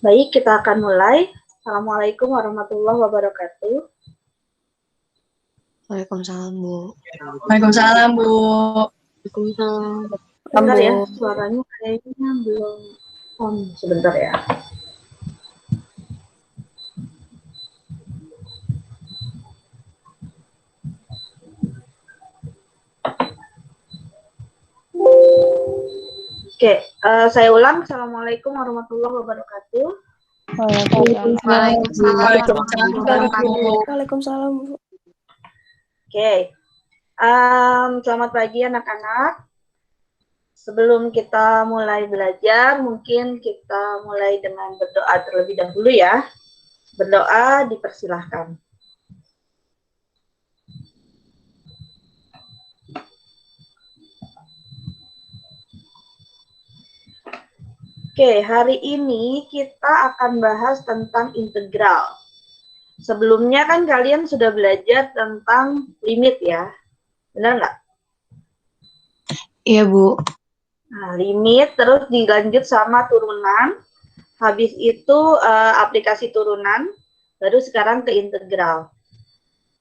Baik, kita akan mulai. Assalamualaikum warahmatullahi wabarakatuh. Waalaikumsalam, Bu. Waalaikumsalam, Bu. Waalaikumsalam. Sebentar ya, suaranya kayaknya belum on. Sebentar ya. Oke, saya ulang. Assalamualaikum warahmatullahi wabarakatuh. Waalaikumsalam, Bu. Oke, selamat pagi anak-anak. Sebelum kita mulai belajar, mungkin kita mulai dengan berdoa terlebih dahulu ya. Berdoa dipersilahkan. Oke, hari ini kita akan bahas tentang integral. Sebelumnya kan kalian sudah belajar tentang limit ya, benar nggak? Iya, Bu. Nah, limit terus dilanjut sama turunan, habis itu aplikasi turunan, baru sekarang ke integral.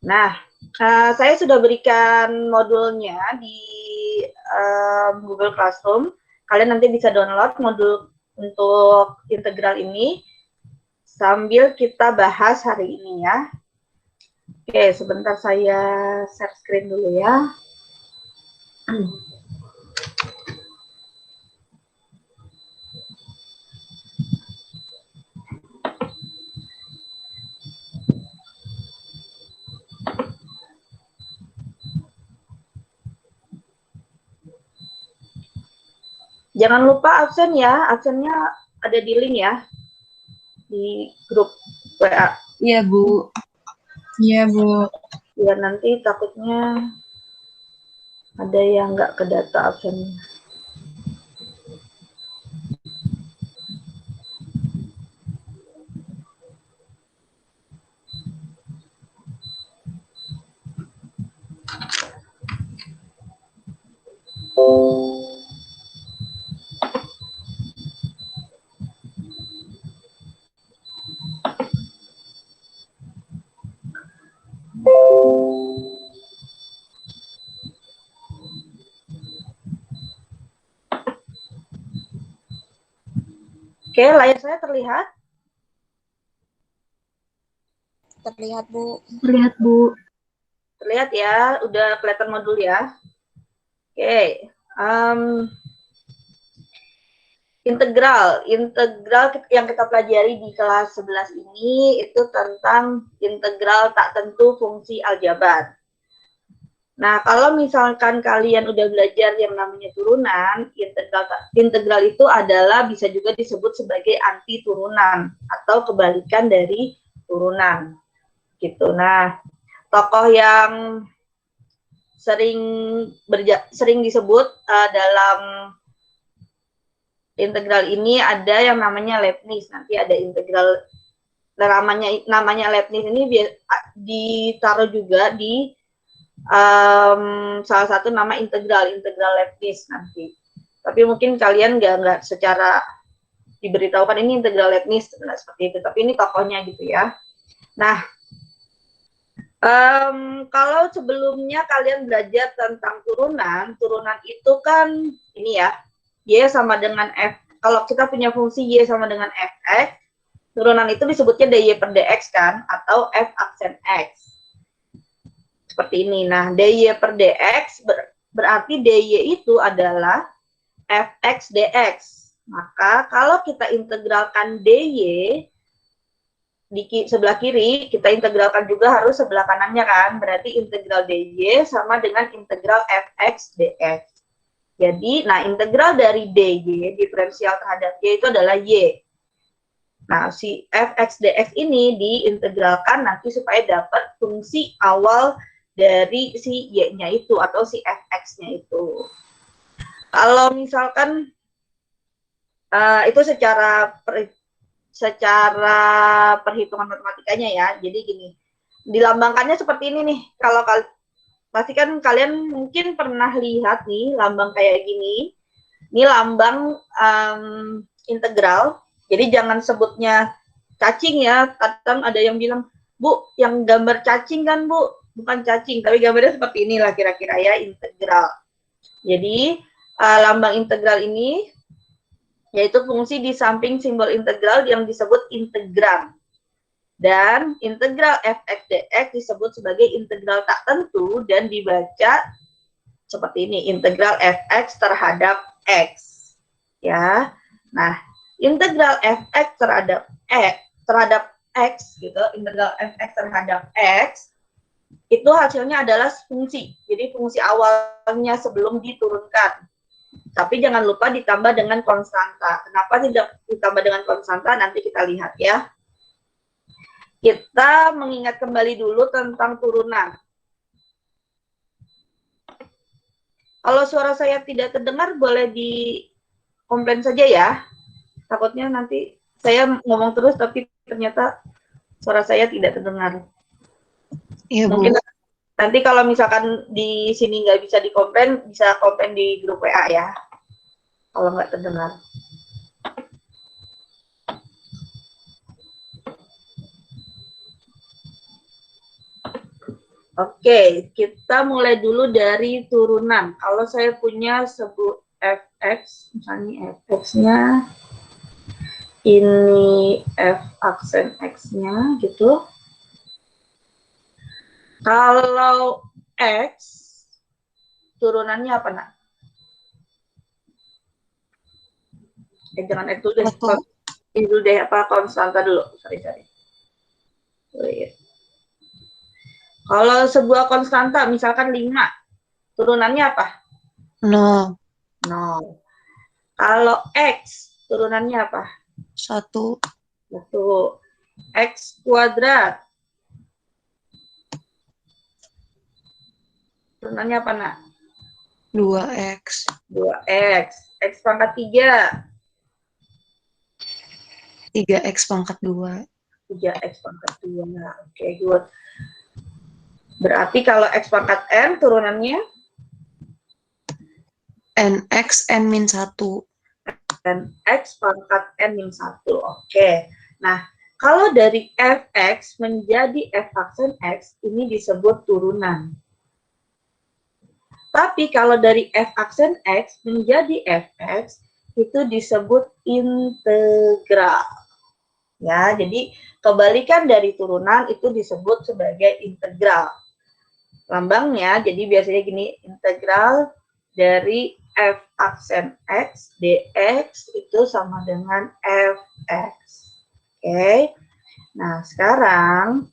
Nah, saya sudah berikan modulnya di Google Classroom. Kalian nanti bisa download modul untuk integral ini sambil kita bahas hari ini ya. Oke, sebentar saya share screen dulu ya. Jangan lupa absen ya, absennya ada di link ya, di grup WA. Iya, Bu. Iya, Bu. Biar nanti takutnya ada yang nggak kedata absennya. Oke, layar saya terlihat? Terlihat, Bu. Terlihat, Bu. Terlihat ya, udah kelihatan modul ya. Oke, integral yang kita pelajari di kelas 11 ini itu tentang integral tak tentu fungsi aljabar. Nah, kalau misalkan kalian udah belajar yang namanya turunan, integral itu adalah bisa juga disebut sebagai anti turunan atau kebalikan dari turunan. Gitu. Nah, tokoh yang sering disebut dalam integral ini ada yang namanya Leibniz. Nanti ada integral namanya Leibniz ini ditaruh juga di salah satu nama integral Leibniz nanti. Tapi mungkin kalian nggak secara diberitahukan ini integral Leibniz seperti itu. Tapi ini tokohnya gitu ya. Nah, kalau sebelumnya kalian belajar tentang turunan itu kan ini ya, y sama dengan f. Kalau kita punya fungsi y sama dengan fx, turunan itu disebutnya dy per dx kan, atau f aksen x. Seperti ini. Nah, dy per dx berarti dy itu adalah fx dx. Maka kalau kita integralkan dy di sebelah kiri, kita integralkan juga harus sebelah kanannya kan. Berarti integral dy sama dengan integral fx dx. Jadi, nah integral dari dy, diferensial terhadap y itu adalah y. Nah, si fx dx ini diintegralkan nanti supaya dapat fungsi awal dari si y-nya itu atau si fx-nya itu. Kalau misalkan itu secara perhitungan matematikanya ya. Jadi gini, dilambangkannya seperti ini nih. Kalau pasti kan kalian mungkin pernah lihat nih lambang kayak gini. Ini lambang integral. Jadi jangan sebutnya cacing ya. Kadang ada yang bilang, Bu, yang gambar cacing kan Bu? Bukan cacing, tapi gambarnya seperti inilah kira-kira ya, integral. Jadi lambang integral ini yaitu fungsi di samping simbol integral yang disebut integram. Dan integral fx dx disebut sebagai integral tak tentu dan dibaca seperti ini, integral fx terhadap x. Ya. Nah, integral fx terhadap x gitu, integral fx terhadap x itu hasilnya adalah fungsi. Jadi fungsi awalnya sebelum diturunkan. Tapi jangan lupa ditambah dengan konstanta. Kenapa tidak ditambah dengan konstanta? Nanti kita lihat ya. Kita mengingat kembali dulu tentang turunan. Kalau suara saya tidak terdengar, boleh dikomplain saja ya. Takutnya nanti saya ngomong terus, tapi ternyata suara saya tidak terdengar. Iya, Bu. Mungkin nanti kalau misalkan di sini nggak bisa dikomplain, bisa komplain di grup WA ya. Kalau nggak terdengar. Oke, kita mulai dulu dari turunan. Kalau saya punya sebuah fx, misalnya fx-nya, ini f aksen x-nya gitu. Kalau x, turunannya apa, nak? Jangan x dulu deh. Ini dulu deh, apa, konstanta dulu. Sorry. Oh, iya. Kalau sebuah konstanta, misalkan 5, turunannya apa? 0. Kalau x, turunannya apa? 1. X kuadrat. Turunannya apa, nak? 2x. 2x. X pangkat 3. 3x pangkat 2. 3x pangkat 2. Oke, good. Berarti kalau x pangkat n, turunannya? nx n-1. Dan x pangkat n-1. Oke. Nah, kalau dari fx menjadi f aksen x, ini disebut turunan. Tapi kalau dari f aksen x menjadi fx, itu disebut integral. Ya, jadi kebalikan dari turunan itu disebut sebagai integral. Lambangnya, jadi biasanya gini, integral dari f aksen x dx itu sama dengan fx. Oke. Nah, sekarang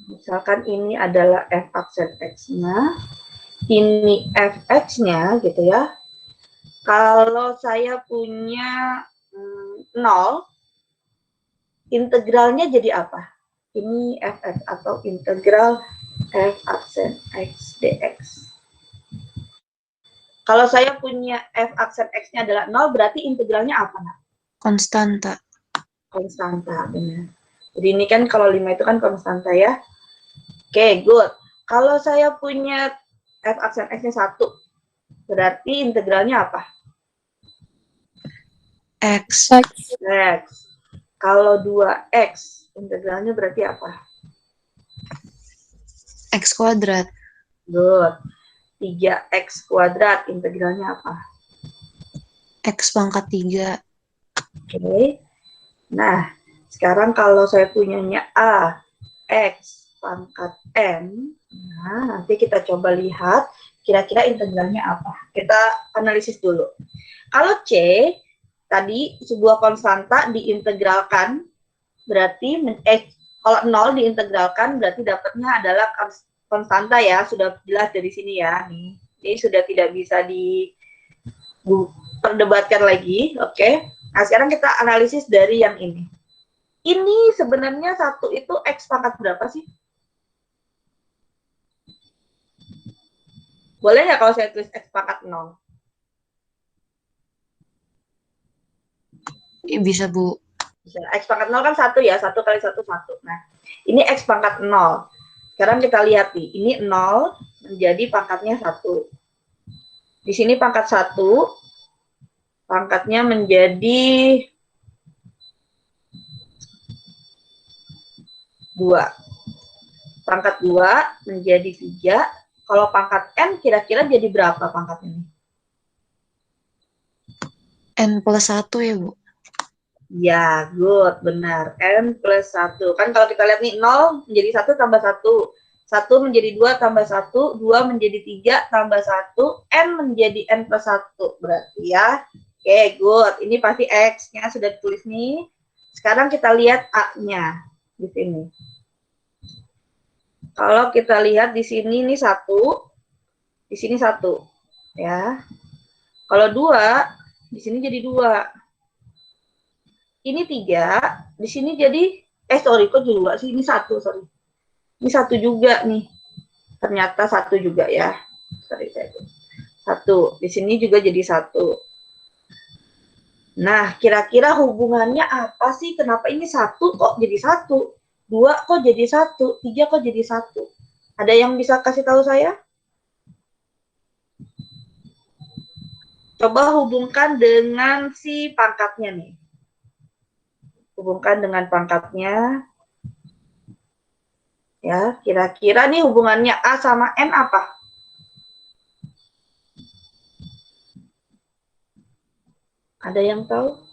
misalkan ini adalah f aksen x-nya, ini fx-nya gitu ya. Kalau saya punya 0, integralnya jadi apa? Ini fx atau integral f aksen x dx. Kalau saya punya f aksen x-nya adalah 0, berarti integralnya apa, nak? Konstanta. Konstanta, benar. Jadi ini kan kalau 5 itu kan konstanta ya. Oke, good. Kalau saya punya f aksen x-nya 1, berarti integralnya apa? X. X. Kalau 2x, integralnya berarti apa? X kuadrat. Good. 3x kuadrat, integralnya apa? X pangkat 3. Oke. Nah, sekarang kalau saya punyanya a, x pangkat n, nah nanti kita coba lihat kira-kira integralnya apa. Kita analisis dulu. Kalau c, tadi sebuah konstanta diintegralkan, berarti kalau 0 diintegralkan berarti dapatnya adalah konstanta ya, sudah jelas dari sini ya. Nih, ini sudah tidak bisa diperdebatkan lagi, oke. Nah, sekarang kita analisis dari yang ini. Ini sebenarnya 1 itu x pangkat berapa sih? Boleh nggak kalau saya tulis x pangkat 0? Bisa, Bu. Bisa. X pangkat 0 kan 1 ya, 1 kali 1, 1. Nah, ini x pangkat 0. Sekarang kita lihat nih, ini 0 menjadi pangkatnya 1. Di sini pangkat 1, Pangkatnya menjadi 2. Pangkat 2 menjadi 3. Kalau pangkat N kira-kira jadi berapa pangkatnya? N plus 1 ya, Bu? Ya, good, benar. N plus 1. Kan kalau kita lihat nih, 0 menjadi 1 tambah 1. 1 menjadi 2 tambah 1. 2 menjadi 3 tambah 1. N menjadi N plus 1. Berarti ya. Oke, good. Ini pasti X-nya sudah ditulis nih. Sekarang kita lihat A-nya di sini. Kalau kita lihat di sini ini 1, di sini 1, ya. Kalau 2, di sini jadi 2. Ini 3, di sini jadi sorry, kok 2 sih? Ini 1, sorry. Ini 1 juga nih. Ternyata 1 juga ya. Sorry, 1. Di sini juga jadi 1. Nah, kira-kira hubungannya apa sih? Kenapa ini 1 kok jadi 1? 2 kok jadi 1? 3 kok jadi 1? Ada yang bisa kasih tahu saya? Coba hubungkan dengan si pangkatnya nih. Hubungkan dengan pangkatnya. Ya, kira-kira nih hubungannya A sama N apa? Ada yang tahu?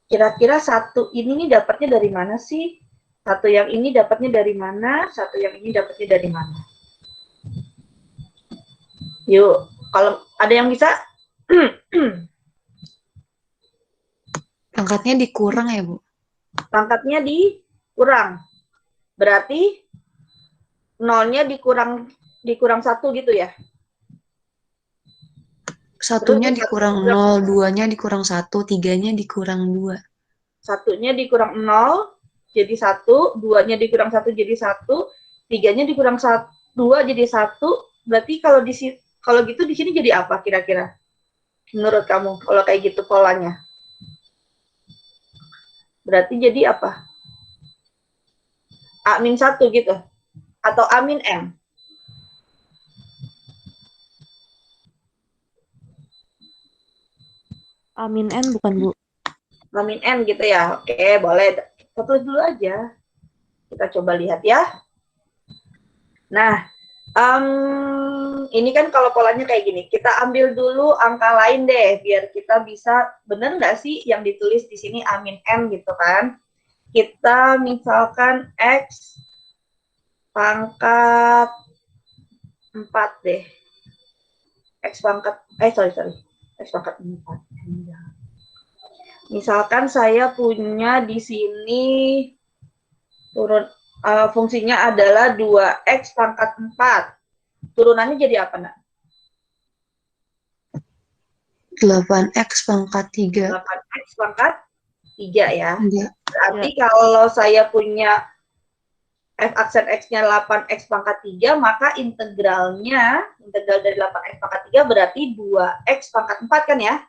Kira-kira 1 ini nih dapatnya dari mana sih? 1 yang ini dapatnya dari mana? 1 yang ini dapatnya dari mana? Yuk, kalau ada yang bisa? Pangkatnya dikurang ya, Bu? Pangkatnya dikurang. Berarti nolnya dikurang 1 gitu ya? Satunya Terus dikurang 0, 2-nya dikurang 1, 3-nya dikurang 2. Satunya dikurang 0 jadi 1, 2-nya dikurang 1 jadi 1, 3-nya dikurang 2 jadi 1. Berarti kalau gitu di sini jadi apa kira-kira? Menurut kamu kalau kayak gitu polanya? Berarti jadi apa? A-1 gitu atau A-M? Amin N bukan, Bu? A-N gitu ya. Oke, boleh. Tulis dulu aja. Kita coba lihat ya. Nah, ini kan kalau polanya kayak gini, kita ambil dulu angka lain deh, biar kita bisa, bener nggak sih yang ditulis di sini A-N gitu kan. Kita misalkan X pangkat 4 deh. X pangkat, sorry. X pangkat 4. Misalkan saya punya di sini fungsinya adalah 2X pangkat 4. Turunannya jadi apa, nak? 8X pangkat 3. 8X pangkat 3 ya. Iya. Berarti kalau saya punya f aksen X-nya 8X pangkat 3, maka integral dari 8X pangkat 3 berarti 2X pangkat 4 kan ya?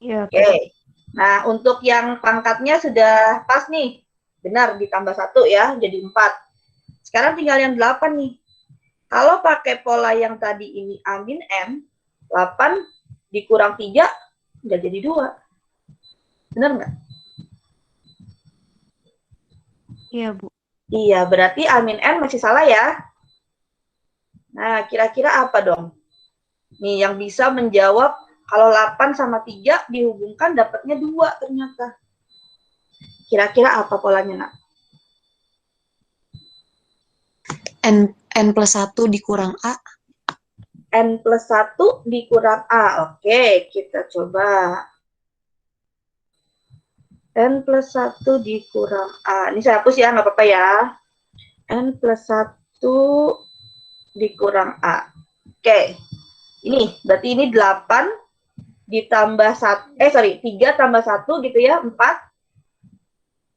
Iya. Oke. Nah, untuk yang pangkatnya sudah pas nih. Benar, ditambah 1 ya, jadi 4. Sekarang tinggal yang 8 nih. Kalau pakai pola yang tadi ini A-N, 8 dikurang 3, udah jadi 2. Benar nggak? Iya, Bu. Iya, berarti A-N masih salah ya. Nah, kira-kira apa dong? Nih, yang bisa menjawab kalau 8 sama 3 dihubungkan dapatnya 2 ternyata. Kira-kira apa polanya, nak? N plus 1 dikurang A. N plus 1 dikurang A. Oke, kita coba. N plus 1 dikurang A. Ini saya hapus ya, nggak apa-apa ya. N plus 1 dikurang A. Oke. Ini, berarti ini 8 ditambah 3 tambah 1 gitu ya, 4.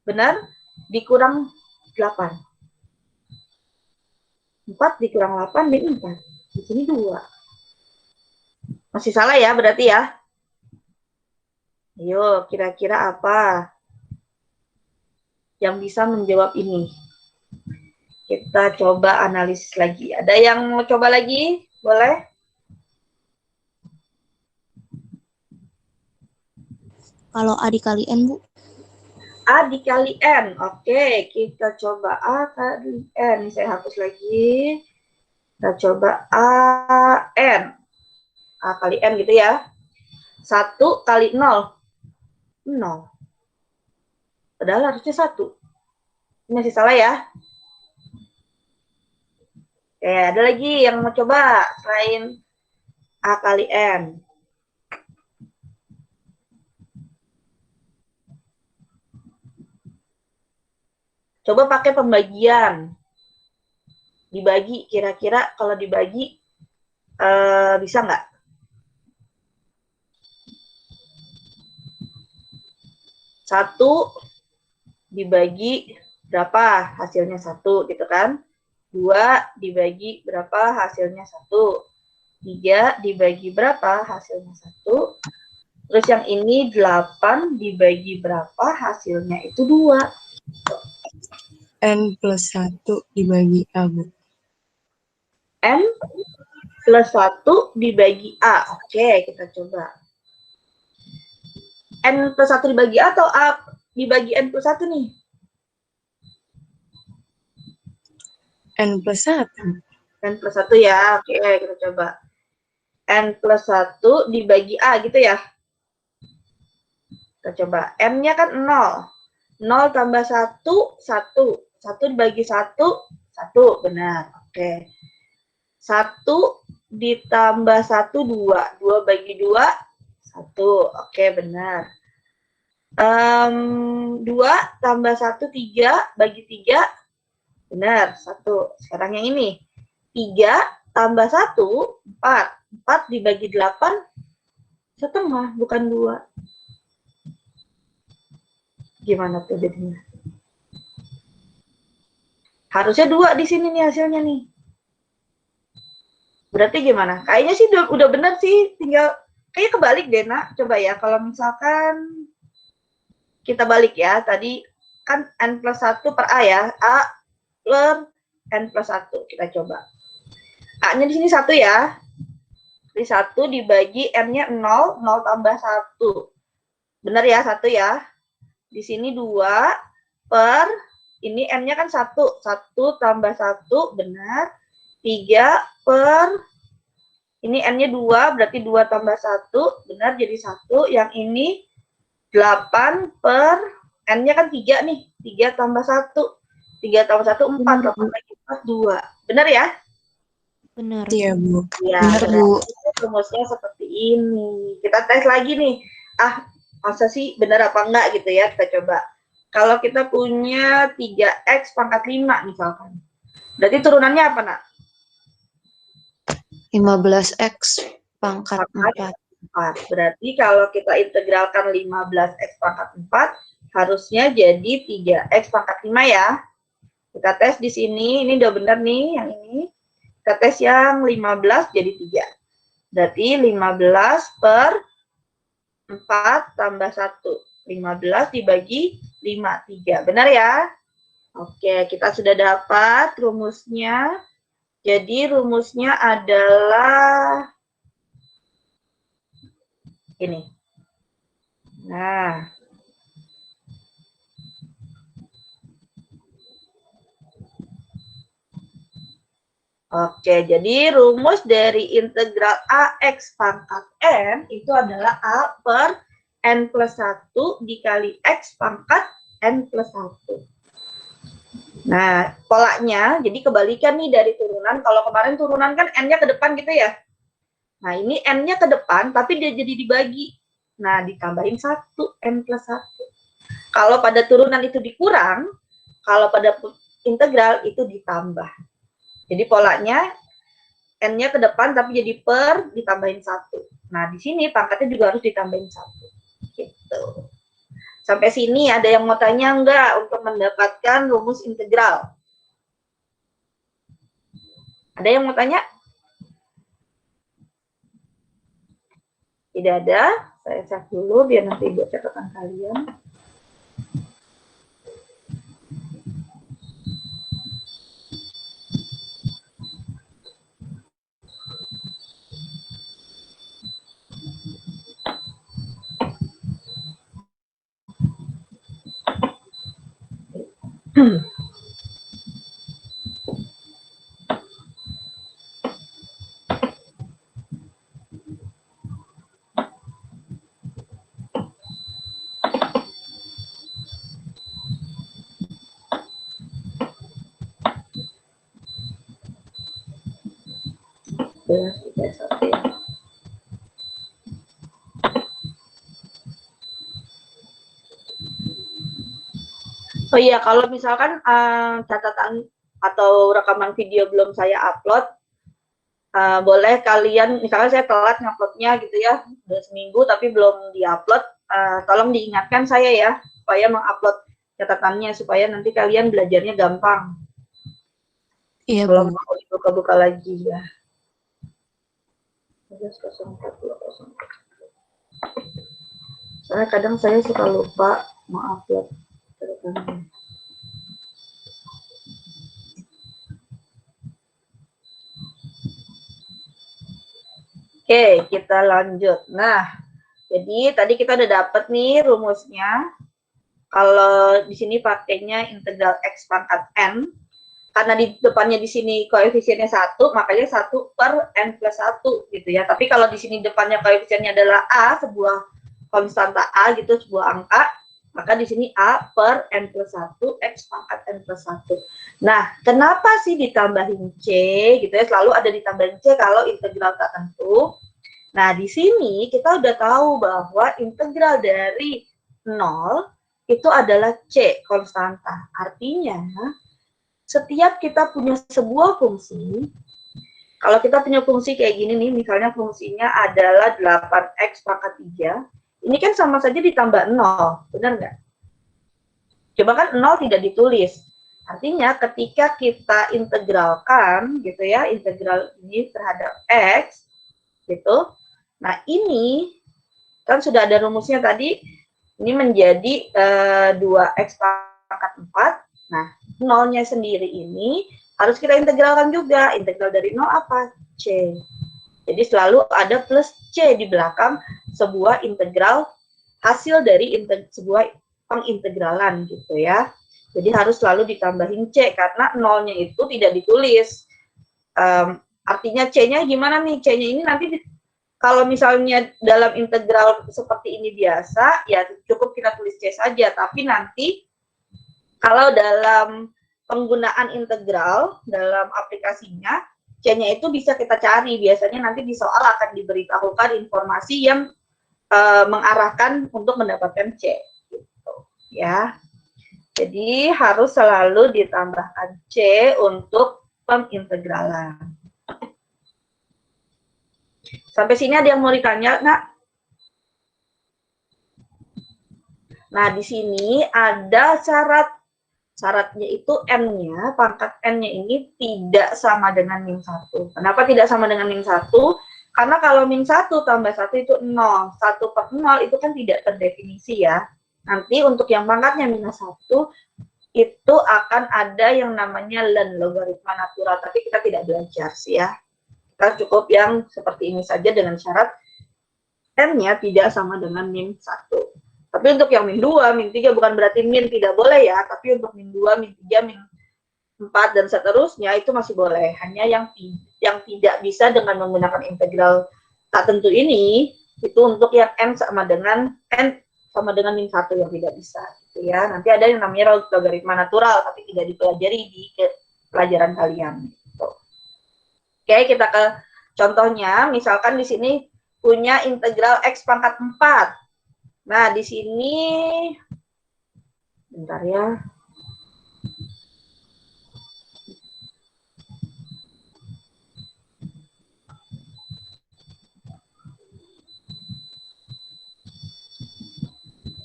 Benar? Dikurang 8. 4 dikurang 8, ini 4. Di sini 2. Masih salah ya berarti ya? Ayo, kira-kira apa yang bisa menjawab ini? Kita coba analisis lagi. Ada yang mau coba lagi? Boleh? Kalau A dikali N, Bu. A dikali N. Oke, kita coba A kali N. Ini saya hapus lagi. Kita coba A, N. A kali N gitu ya. 1 kali 0. 0. Padahal harusnya 1. Ini masih salah ya. Oke, ada lagi yang mau coba selain A kali N. Coba pakai pembagian. Dibagi, kira-kira kalau dibagi bisa nggak? Satu dibagi berapa hasilnya 1 gitu kan? 2 dibagi berapa hasilnya 1? 3 dibagi berapa hasilnya 1? Terus yang ini 8 dibagi berapa hasilnya itu 2. N plus 1 dibagi A, Bu. N plus 1 dibagi A. Oke, kita coba. N plus 1 dibagi A atau A dibagi N plus 1 nih? N plus 1. N plus 1 ya. Oke, kita coba. N plus 1 dibagi A gitu ya. Kita coba. M-nya kan 0. 0 tambah 1, 1. 1 dibagi 1, 1. Benar. Oke. 1 ditambah 1, 2. 2 bagi 2, 1. Oke, benar. 2 tambah 1, 3. Bagi 3, benar. 1. Sekarang yang ini. 3 tambah 1, 4. 4 dibagi 8, setengah, bukan 2. Gimana tuh jadinya? Harusnya 2 di sini nih hasilnya nih. Berarti gimana? Kayaknya sih udah bener sih, tinggal kayaknya kebalik deh, Nak. Coba ya, kalau misalkan kita balik ya, tadi kan N plus 1 per A ya, A per N plus 1. Kita coba. A-nya di sini 1 ya. Jadi 1 dibagi N-nya 0, 0 tambah 1. Bener ya, 1 ya. Di sini 2 per, ini N-nya kan 1. 1 tambah 1, benar. 3 per, ini N-nya 2, berarti 2 tambah 1, benar, jadi 1. Yang ini 8 per, N-nya kan 3 nih. 3 tambah 1. 3 tambah 1, 4. 8 lagi 4, 2. Benar ya? Benar. Iya, Bu. Ya, Benar, Bu. rumusnya seperti ini. Kita tes lagi nih. Ah, masa sih benar apa enggak gitu ya, kita coba. Kalau kita punya 3x pangkat 5 misalkan. Berarti turunannya apa, Nak? 15x pangkat 4. 4. Berarti kalau kita integralkan 15x pangkat 4, harusnya jadi 3x pangkat 5 ya. Kita tes di sini, ini udah benar nih yang ini. Kita tes yang 15 jadi 3. Berarti 15 per 4 tambah 1. 15 dibagi 5, 3. Benar ya? Oke, kita sudah dapat rumusnya. Jadi rumusnya adalah ini. Nah. Oke, jadi rumus dari integral AX pangkat N itu adalah A per N plus 1 dikali X pangkat N plus 1. Nah, polanya jadi kebalikan nih dari turunan. Kalau kemarin turunan kan N-nya ke depan gitu ya. Nah, ini N-nya ke depan tapi dia jadi dibagi. Nah, ditambahin 1, N plus 1. Kalau pada turunan itu dikurang, kalau pada integral itu ditambah. Jadi polanya N-nya ke depan tapi jadi per ditambahin 1. Nah, di sini pangkatnya juga harus ditambahin 1. Gitu. Sampai sini ada yang mau tanya enggak untuk mendapatkan rumus integral? Ada yang mau tanya? Tidak ada. Saya cek dulu biar nanti buat catatan kalian. Oh iya, kalau misalkan catatan atau rekaman video belum saya upload, boleh kalian, misalnya saya telat nguploadnya gitu ya, udah seminggu tapi belum diupload, tolong diingatkan saya ya, supaya mengupload catatannya, supaya nanti kalian belajarnya gampang. Iya, Kalau Bu. mau dibuka-buka lagi ya. Soalnya kadang saya suka lupa mengupload catatannya. Oke, kita lanjut. Nah, jadi tadi kita udah dapet nih rumusnya. Kalau di sini pakainya integral x pangkat n, karena di depannya di sini koefisiennya 1, makanya 1 per n plus 1 gitu ya. Tapi kalau di sini depannya koefisiennya adalah a, sebuah konstanta a gitu, sebuah angka, maka di sini a per n plus 1, x pangkat n plus 1. Nah, kenapa sih ditambahin c gitu ya? Selalu ada ditambahin c kalau integral tak tentu. Nah, di sini kita udah tahu bahwa integral dari 0 itu adalah c, konstanta. Artinya, setiap kita punya sebuah fungsi, kalau kita punya fungsi kayak gini nih, misalnya fungsinya adalah 8x pangkat 3, ini kan sama saja ditambah 0, benar nggak? Coba kan 0 tidak ditulis. Artinya ketika kita integralkan gitu ya, integral ini terhadap x gitu. Nah, ini kan sudah ada rumusnya tadi, ini menjadi 2x pangkat 4. Nah, nolnya sendiri ini harus kita integralkan juga. Integral dari 0 apa? C. Jadi selalu ada plus C di belakang sebuah integral, hasil dari sebuah pengintegralan gitu ya. Jadi harus selalu ditambahin C, karena nolnya itu tidak ditulis. Artinya C-nya gimana nih? C-nya ini nanti kalau misalnya dalam integral seperti ini biasa, ya cukup kita tulis C saja. Tapi nanti kalau dalam penggunaan integral, dalam aplikasinya, C-nya itu bisa kita cari. Biasanya nanti di soal akan diberitahukan informasi yang mengarahkan untuk mendapatkan C. Gitu, ya. Jadi harus selalu ditambahkan C untuk pengintegralan. Sampai sini ada yang mau ditanya, nggak? Nah, di sini ada syaratnya itu n-nya, pangkat n-nya ini tidak sama dengan min 1. Kenapa tidak sama dengan min 1? Karena kalau min 1 tambah 1 itu 0. 1 per 0 itu kan tidak terdefinisi ya. Nanti untuk yang pangkatnya minus 1, itu akan ada yang namanya len, logaritma natural. Tapi kita tidak belajar sih ya. Kita cukup yang seperti ini saja dengan syarat n-nya tidak sama dengan min 1. Tapi untuk yang min 2, min 3 bukan berarti min tidak boleh ya, tapi untuk min 2, min 3, min 4 dan seterusnya itu masih boleh. Hanya yang tidak bisa dengan menggunakan integral tak tentu ini, itu untuk yang n sama dengan min 1 yang tidak bisa gitu ya. Nanti ada yang namanya logaritma natural tapi tidak dipelajari di pelajaran kalian gitu. Oke, kita ke contohnya. Misalkan di sini punya integral x pangkat 4. Nah, di sini bentar ya.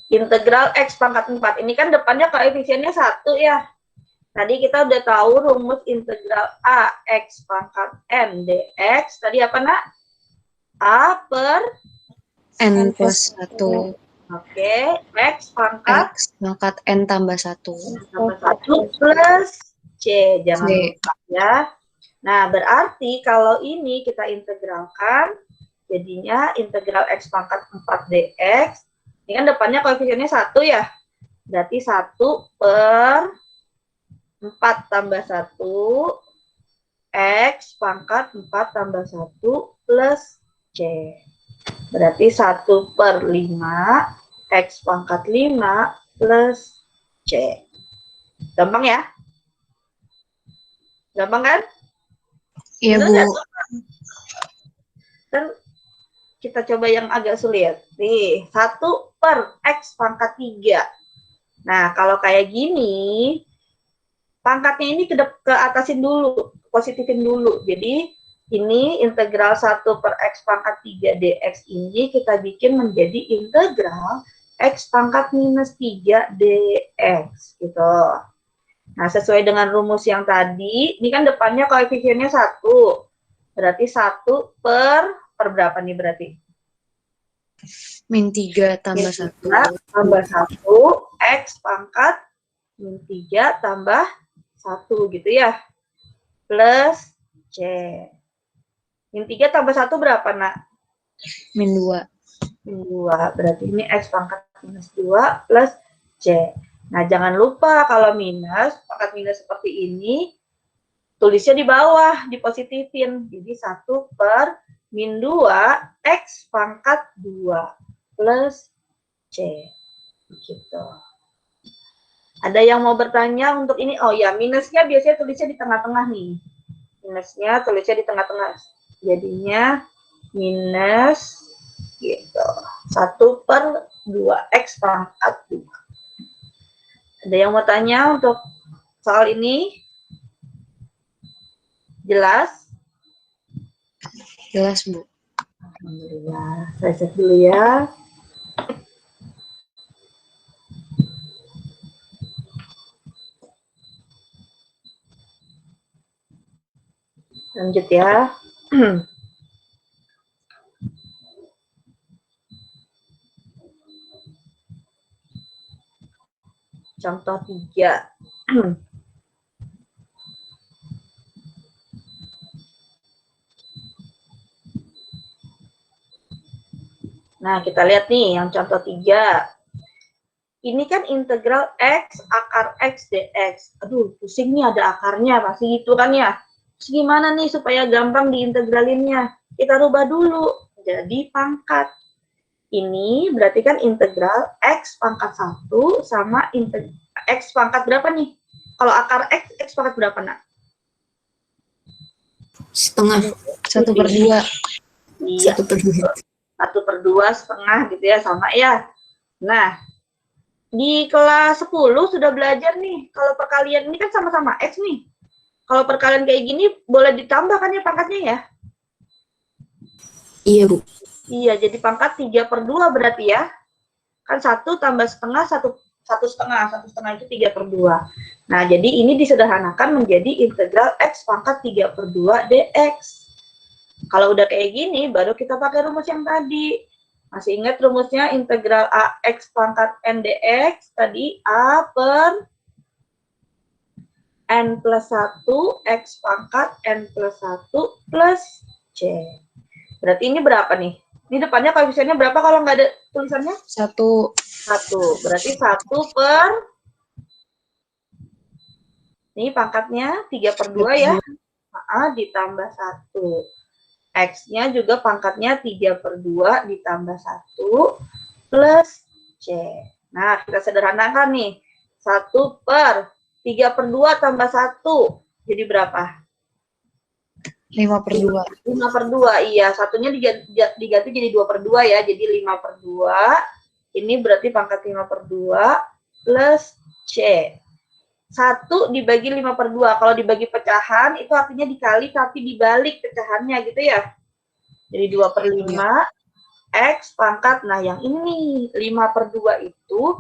Integral x pangkat 4. Ini kan depannya koefisiennya 1 ya. Tadi kita udah tahu rumus integral a x pangkat n dx. Tadi apa, Nak? A per N plus 1. Oke, x pangkat N tambah 1. tambah 1 plus C. Jangan lupa ya. Nah, berarti kalau ini kita integralkan, jadinya integral x pangkat 4 dx. Ini kan depannya koefisiennya 1 ya. Berarti 1 per 4 tambah 1, X pangkat 4 tambah 1 plus C. Berarti 1/5 X pangkat 5 plus C. Gampang ya? Gampang kan? Iya, Bener Bu. nggak? Kan kita coba yang agak sulit. Nih, 1/X pangkat 3. Nah, kalau kayak gini, pangkatnya ini ke atasin dulu, positifin dulu. Jadi, ini integral 1/X pangkat 3 dx ini kita bikin menjadi integral X pangkat minus 3 dx, gitu. Nah, sesuai dengan rumus yang tadi, ini kan depannya koefisiennya 1. Berarti 1 per berapa nih berarti? -3 tambah 1. Tambah 1, X pangkat min 3 tambah 1 gitu ya. Plus C. Min 3 tambah 1 berapa, Nak? -2. Min 2. Berarti ini X pangkat minus 2 plus C. Nah, jangan lupa kalau minus, pangkat minus seperti ini, tulisnya di bawah, dipositifin. Jadi 1/-2 X pangkat 2 plus C. Gitu. Ada yang mau bertanya untuk ini? Oh ya, minusnya biasanya tulisnya di tengah-tengah nih. Minusnya tulisnya di tengah-tengah. Jadinya minus gitu. 1/2 X pangkat 2. Ada yang mau tanya untuk soal ini? Jelas? Jelas, Bu. Alhamdulillah. Saya cek dulu ya. Lanjut ya. Contoh 3. Nah, kita lihat nih yang contoh 3. Ini kan integral X akar X dx. Aduh, pusing nih ada akarnya, pasti gitu kan ya. Terus gimana nih supaya gampang diintegralinnya? Kita rubah dulu jadi pangkat. Ini berarti kan integral X pangkat 1 sama X pangkat berapa nih? Kalau akar X, X pangkat berapa, Nak? Setengah. 1/2. Iya, 1/2. 1/2 setengah gitu ya, sama ya. Nah, di kelas 10 sudah belajar nih, kalau perkalian ini kan sama-sama X nih. Kalau perkalian kayak gini, boleh ditambah kan ya pangkatnya ya? Iya, Bu. Iya, jadi pangkat 3/2 berarti ya. Kan 1 tambah setengah, 1/2 itu 3/2. Nah, jadi ini disederhanakan menjadi integral X pangkat 3/2 dx. Kalau udah kayak gini, baru kita pakai rumus yang tadi. Masih ingat rumusnya integral AX pangkat N dx? Tadi A per N plus 1 X pangkat N plus 1 plus C. Berarti ini berapa nih? Ini depannya koefisiennya berapa kalau nggak ada tulisannya? 1. 1. Berarti 1 per... Ini pangkatnya 3/2 ya. Ditambah 1. X-nya juga pangkatnya 3/2 ditambah 1 plus C. Nah, kita sederhanakan nih. 1/3/2 tambah 1. Jadi berapa? 5/2. 5/2, iya. Satunya diganti jadi 2/2 ya. Jadi 5/2. Ini berarti pangkat 5/2 plus C. 1 dibagi 5/2. Kalau dibagi pecahan, itu artinya dikali tapi dibalik pecahannya gitu ya. Jadi 2/5 X pangkat. Nah, yang ini 5/2 itu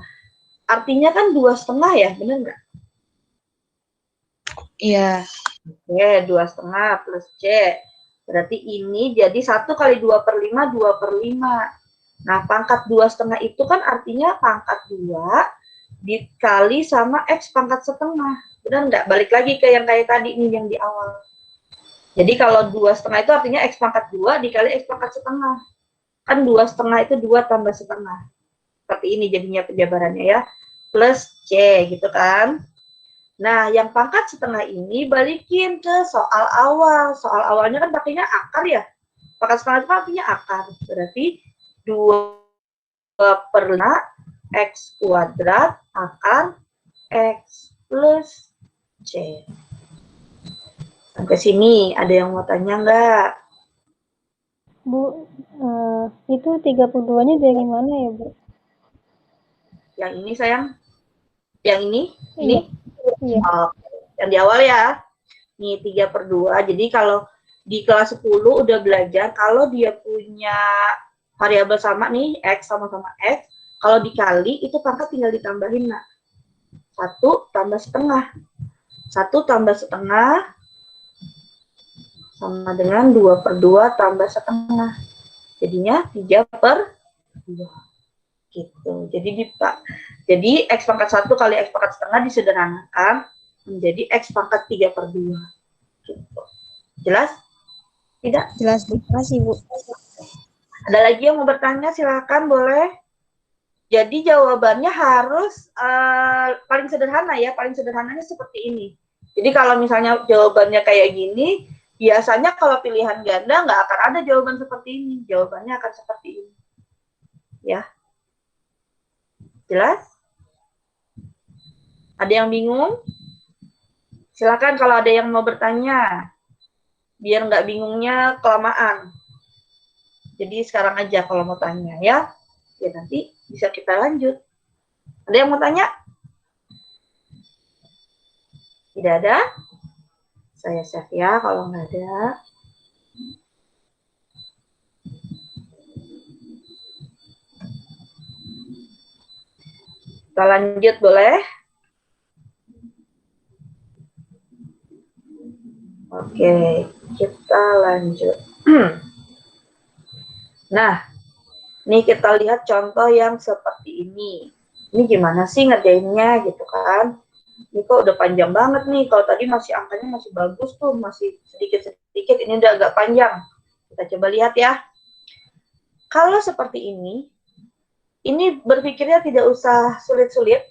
artinya kan 2,5 ya, bener nggak? Iya. Oke, 2,5 plus C. Berarti ini jadi 1 kali 2/5, 2/5. Nah, pangkat 2,5 itu kan artinya pangkat 2 dikali sama X pangkat setengah. Benar nggak? Balik lagi ke yang kayak tadi nih yang di awal. Jadi kalau 2,5 itu artinya X pangkat 2 dikali X pangkat setengah. Kan 2,5 itu 2 tambah setengah. Seperti ini jadinya penjabarannya ya. Plus C gitu kan. Nah, yang pangkat setengah ini balikin ke soal awal. Soal awalnya kan pakainya akar ya. Pangkat setengah itu artinya akar. Berarti 2 per 5 X kuadrat akar X plus C. Sampai sini ada yang mau tanya nggak? Bu, itu 32-nya dari mana ya, Bu? Yang ini sayang? Yang ini? Ini? Iya. Oh, yang di awal ya. Nih 3/2. Jadi kalau di kelas 10 udah belajar kalau dia punya variabel sama nih, X sama-sama X, kalau dikali itu pangkat tinggal ditambahin, nak. 1 tambah setengah. 1 tambah setengah sama dengan 2/2 tambah setengah. Jadinya 3/2. Gitu. Jadi X pangkat 1 kali X pangkat setengah disederhanakan menjadi X pangkat 3/2. Gitu. Jelas? Tidak? Jelas, Bu. Makasih, Bu. Ada lagi yang mau bertanya? Silakan, boleh. Jadi jawabannya harus paling sederhana ya. Paling sederhananya seperti ini. Jadi kalau misalnya jawabannya kayak gini, biasanya kalau pilihan ganda nggak akan ada jawaban seperti ini. Jawabannya akan seperti ini. Ya. Jelas? Ada yang bingung? Silakan kalau ada yang mau bertanya. Biar nggak bingungnya kelamaan. Jadi sekarang aja kalau mau tanya ya. Ya nanti bisa kita lanjut. Ada yang mau tanya? Tidak ada? Saya save ya kalau nggak ada. Kita lanjut boleh? Oke, kita lanjut. Nah, nih kita lihat contoh yang seperti ini. Ini gimana sih ngerjainnya gitu kan? Ini kok udah panjang banget nih. Kalau tadi masih angkanya masih bagus tuh, masih sedikit-sedikit. Ini udah agak panjang. Kita coba lihat ya. Kalau seperti ini berpikirnya tidak usah sulit-sulit,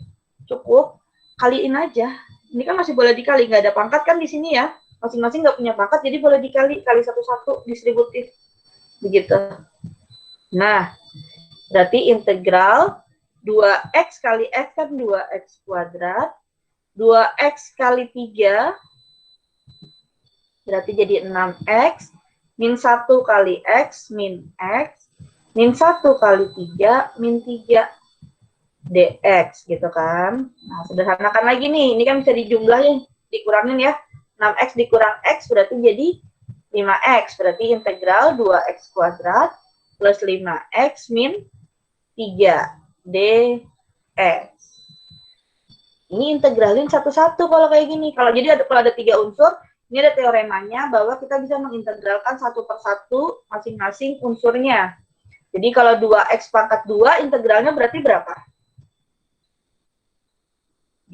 cukup kaliin aja. Ini kan masih boleh dikali, nggak ada pangkat kan di sini ya. Masing-masing nggak punya pangkat, jadi boleh dikali satu-satu, distributif. Begitu. Nah, berarti integral 2x kali x kan 2x kuadrat. 2x kali 3 berarti jadi 6x. Min 1 kali x min x. Min 1 kali 3 min 3 dx gitu kan. Nah, sederhanakan lagi nih. Ini kan bisa dijumlahin, dikurangin ya. 6x dikurang x berarti jadi 5x. Berarti integral 2x kuadrat plus 5x min 3 dx. Ini integralin satu-satu kalau kayak gini. Kalau ada 3 unsur, ini ada teoremanya bahwa kita bisa mengintegralkan satu per satu masing-masing unsurnya. Jadi kalau 2x pangkat 2 integralnya berarti berapa?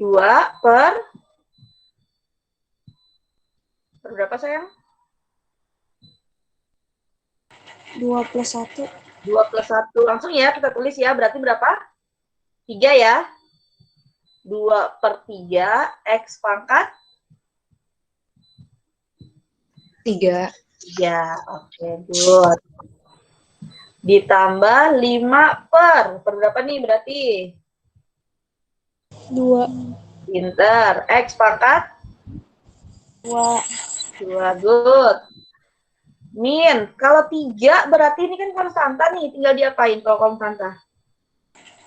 2 per berapa sayang? 2 plus 1. 2 plus 1. Langsung ya kita tulis ya. Berarti berapa? 3 ya. 2 per 3 x pangkat 3. 3. Oke, good. Ditambah 5 per berapa nih berarti? 2. Pinter. X pangkat 2. 2, good. Min, kalau 3 berarti ini kan konstanta nih, tinggal diapain kalau konstanta?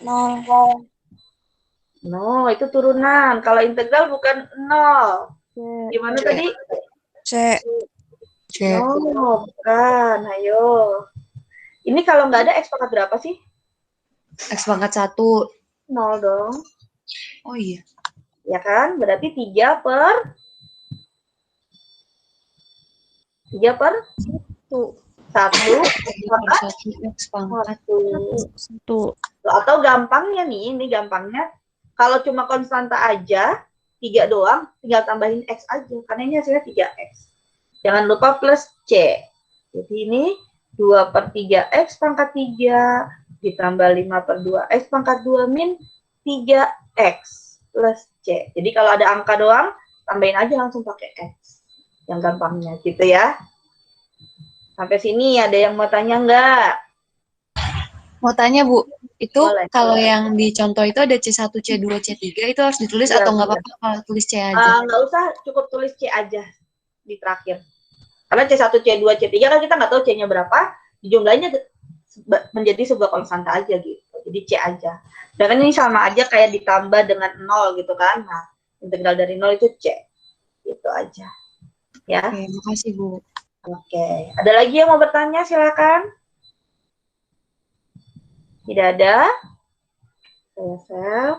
0. No, itu turunan. Kalau integral bukan 0. Gimana C. tadi? C. C. No, bukan. Ayo. Ini kalau nggak ada X pangkat berapa sih? X pangkat 1. 0 dong. Oh iya. Ya kan? Berarti 3 per 1. 1 X pangkat 1. Atau gampangnya nih, ini gampangnya. Kalau cuma konstanta aja, 3 doang, tinggal tambahin X aja. Karena ini hasilnya 3X. Jangan lupa plus C. Jadi ini 2 per 3X pangkat 3, ditambah 5 per 2X pangkat 2 min 3X. plus C. Jadi kalau ada angka doang, tambahin aja langsung pakai X. Yang gampangnya gitu ya. Sampai sini ada yang mau tanya nggak? Mau tanya Bu, itu Boleh. kalau yang di contoh itu ada C1, C2, C3 itu harus ditulis Iya, atau nggak iya. apa-apa kalau tulis C aja? Nggak usah, cukup tulis C aja di terakhir. Karena C1, C2, C3 kan kita nggak tahu C-nya berapa, jumlahnya menjadi sebuah konstanta aja gitu. Jadi C aja. Dan kan ini sama aja kayak ditambah dengan 0 gitu kan. Nah, integral dari 0 itu C. Itu aja. Ya. Oke, makasih Bu. Oke. Ada lagi yang mau bertanya? Silakan. Tidak ada? Selesai.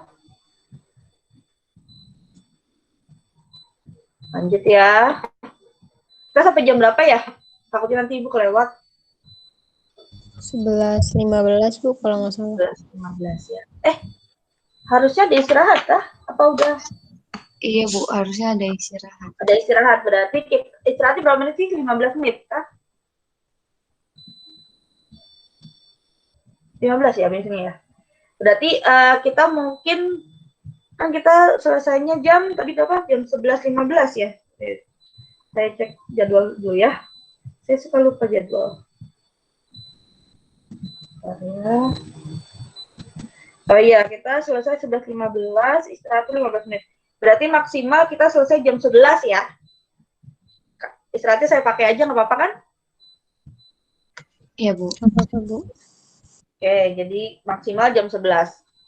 Lanjut ya. Kita sampai jam berapa ya? Takutnya nanti Ibu kelewat. 11.15 Bu kalau nggak salah. 11.15 ya. Harusnya ada istirahat kah? Apa udah? Iya Bu, harusnya ada istirahat. Ada istirahat, berarti istirahatnya berapa menit sih? 15 menit kah? 15 ya biasanya ya. Berarti kita mungkin, kan kita selesainya jam, tadi berapa? Jam 11.15 ya. Saya cek jadwal dulu ya. Saya suka lupa jadwal. Oh iya, kita selesai 11.15, istirahat 15 menit. Berarti maksimal kita selesai jam 11 ya. Istirahatnya saya pakai aja, nggak apa-apa kan? Iya Bu. Apa Bu? Oke, jadi maksimal jam 11.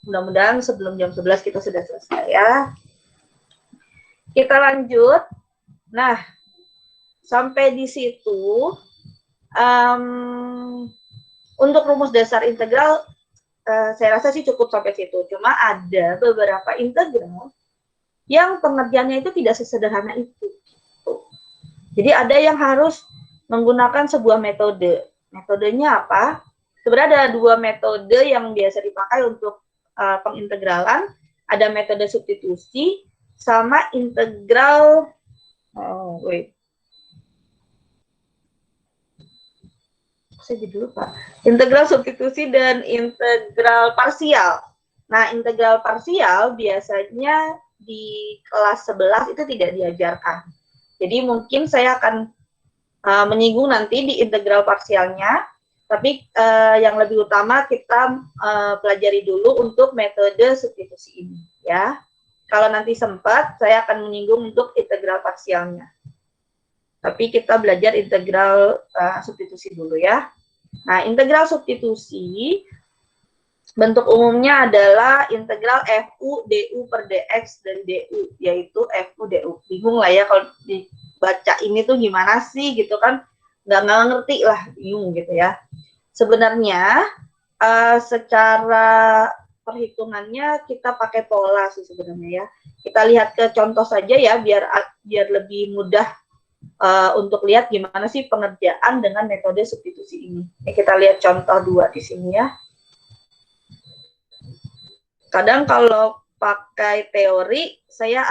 Mudah-mudahan sebelum jam 11 kita sudah selesai ya. Kita lanjut. Nah, sampai di situ, untuk rumus dasar integral, saya rasa sih cukup sampai situ. Cuma ada beberapa integral yang pengerjaannya itu tidak sesederhana itu. Jadi ada yang harus menggunakan sebuah metode. Metodenya apa? Sebenarnya ada dua metode yang biasa dipakai untuk pengintegralan. Ada metode substitusi sama integral. Saya jadi lupa. Integral substitusi dan integral parsial. Nah, integral parsial biasanya di kelas 11 itu tidak diajarkan. Jadi mungkin saya akan menyinggung nanti di integral parsialnya, tapi yang lebih utama kita pelajari dulu untuk metode substitusi ini ya. Kalau nanti sempat, saya akan menyinggung untuk integral parsialnya. Tapi kita belajar integral substitusi dulu ya. Nah, integral substitusi bentuk umumnya adalah integral FU du per dx dari du, yaitu FU du. Bingung lah ya kalau dibaca ini tuh gimana sih gitu kan, nggak ngerti lah, bingung gitu ya. Sebenarnya secara perhitungannya kita pakai pola sih sebenarnya ya. Kita lihat ke contoh saja ya biar lebih mudah untuk lihat gimana sih pengerjaan dengan metode substitusi ini. Kita lihat contoh 2 di sini ya. Kadang kalau pakai teori saya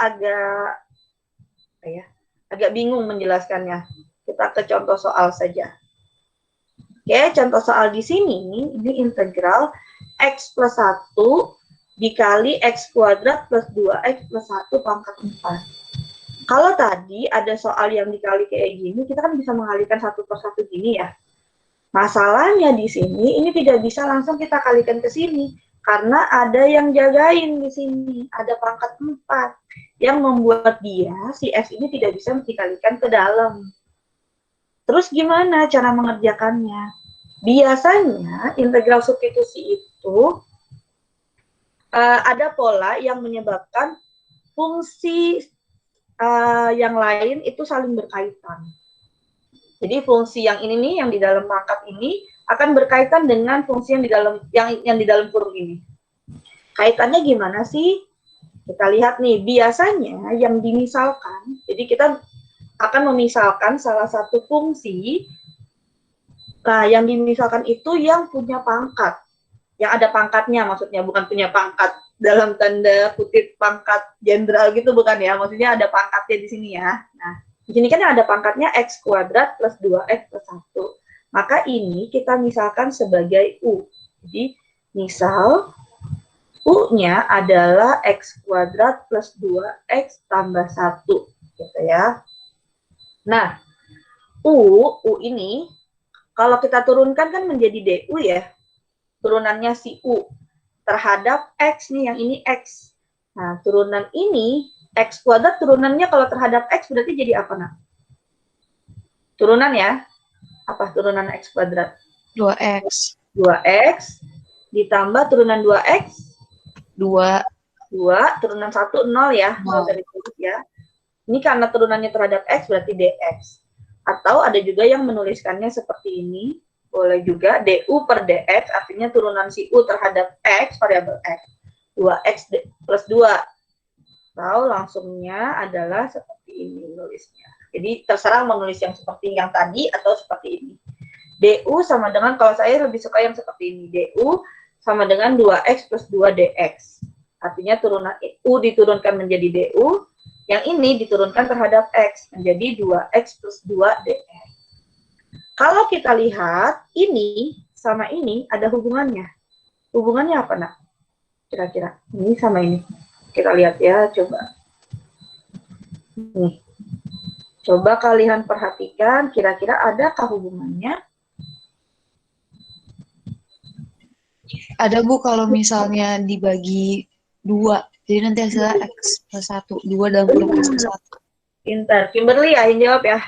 agak bingung menjelaskannya. Kita ke contoh soal saja. Oke, contoh soal di sini ini integral x plus 1 dikali x kuadrat plus 2x plus 1 pangkat 4. Kalau tadi ada soal yang dikali kayak gini, kita kan bisa mengalihkan satu per satu gini ya. Masalahnya di sini, ini tidak bisa langsung kita kalikan ke sini. Karena ada yang jagain di sini. Ada pangkat 4. Yang membuat dia, si F ini tidak bisa dikalikan ke dalam. Terus gimana cara mengerjakannya? Biasanya, integral substitusi itu ada pola yang menyebabkan fungsi yang lain itu saling berkaitan. Jadi fungsi yang ini nih, yang di dalam pangkat ini akan berkaitan dengan fungsi yang di dalam yang di dalam kurung ini. Kaitannya gimana sih? Kita lihat nih, biasanya yang dimisalkan, jadi kita akan memisalkan salah satu fungsi. Nah, yang dimisalkan itu yang punya pangkat. Yang ada pangkatnya maksudnya, bukan punya pangkat dalam tanda kutip pangkat jenderal gitu, bukan ya, maksudnya ada pangkatnya di sini ya. Nah, di sini kan yang ada pangkatnya x kuadrat plus 2x plus 1. Maka ini kita misalkan sebagai U. Jadi, misal U-nya adalah X kuadrat plus 2X tambah 1. Gitu ya. Nah, U ini, kalau kita turunkan kan menjadi DU ya. Turunannya si U terhadap X nih, yang ini X. Nah, turunan ini, X kuadrat turunannya kalau terhadap X berarti jadi apa, nak? Turunan ya. Apa turunan X kuadrat? 2x. 2X ditambah turunan 2X 2. 2, turunan 1, 0 ya. 0 dari sudut ya. Ini karena turunannya terhadap X berarti DX. Atau ada juga yang menuliskannya seperti ini. Boleh juga DU per DX, artinya turunan si U terhadap X, variabel X. 2X plus 2. Atau langsungnya adalah seperti ini nulisnya. Jadi terserah mau nulis yang seperti yang tadi atau seperti ini. DU sama dengan, kalau saya lebih suka yang seperti ini. DU sama dengan 2X plus 2DX. Artinya turunan U diturunkan menjadi DU, yang ini diturunkan terhadap X, menjadi 2X plus 2DX. Kalau kita lihat, ini sama ini ada hubungannya. Hubungannya apa, nak? Kira-kira. Ini sama ini. Kita lihat ya, coba. Nih. Coba kalian perhatikan, kira-kira adakah hubungannya? Ada Bu kalau misalnya dibagi 2. Jadi nanti hasilnya X plus 1. 2 dalam kurung X plus 1. Pintar. Kimberly ya yang jawab ya?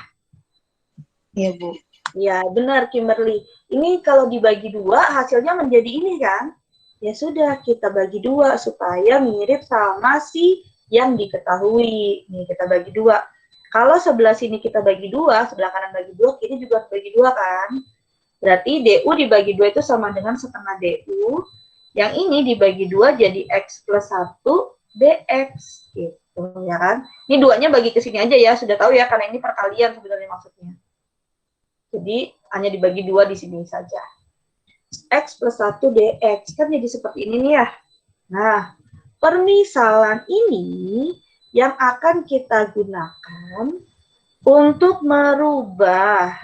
Iya Bu. Ya, benar Kimberly. Ini kalau dibagi 2, hasilnya menjadi ini kan? Ya sudah, kita bagi 2 supaya mirip sama si yang diketahui. Nih, kita bagi 2. Kalau sebelah sini kita bagi 2, sebelah kanan bagi 2, kiri juga bagi 2 kan? Berarti DU dibagi 2 itu sama dengan setengah DU. Yang ini dibagi 2 jadi X plus 1 DX. Gitu ya kan? Ini 2-nya bagi ke sini aja ya, sudah tahu ya, karena ini perkalian sebenarnya maksudnya. Jadi hanya dibagi 2 di sini saja. X plus 1 DX. Kan jadi seperti ini nih ya. Nah, permisalan ini yang akan kita gunakan untuk merubah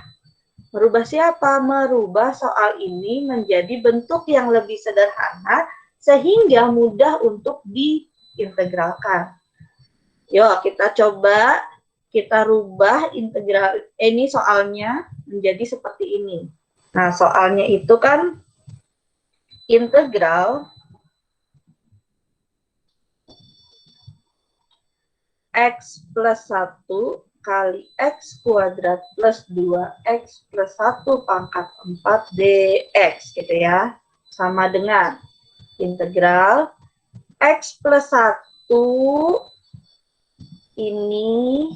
siapa? Merubah soal ini menjadi bentuk yang lebih sederhana sehingga mudah untuk diintegralkan. Yuk, kita coba kita rubah integral ini soalnya menjadi seperti ini. Nah, soalnya itu kan integral X plus 1 kali X kuadrat plus 2X plus 1 pangkat 4 DX gitu ya. Sama dengan integral X plus 1 ini.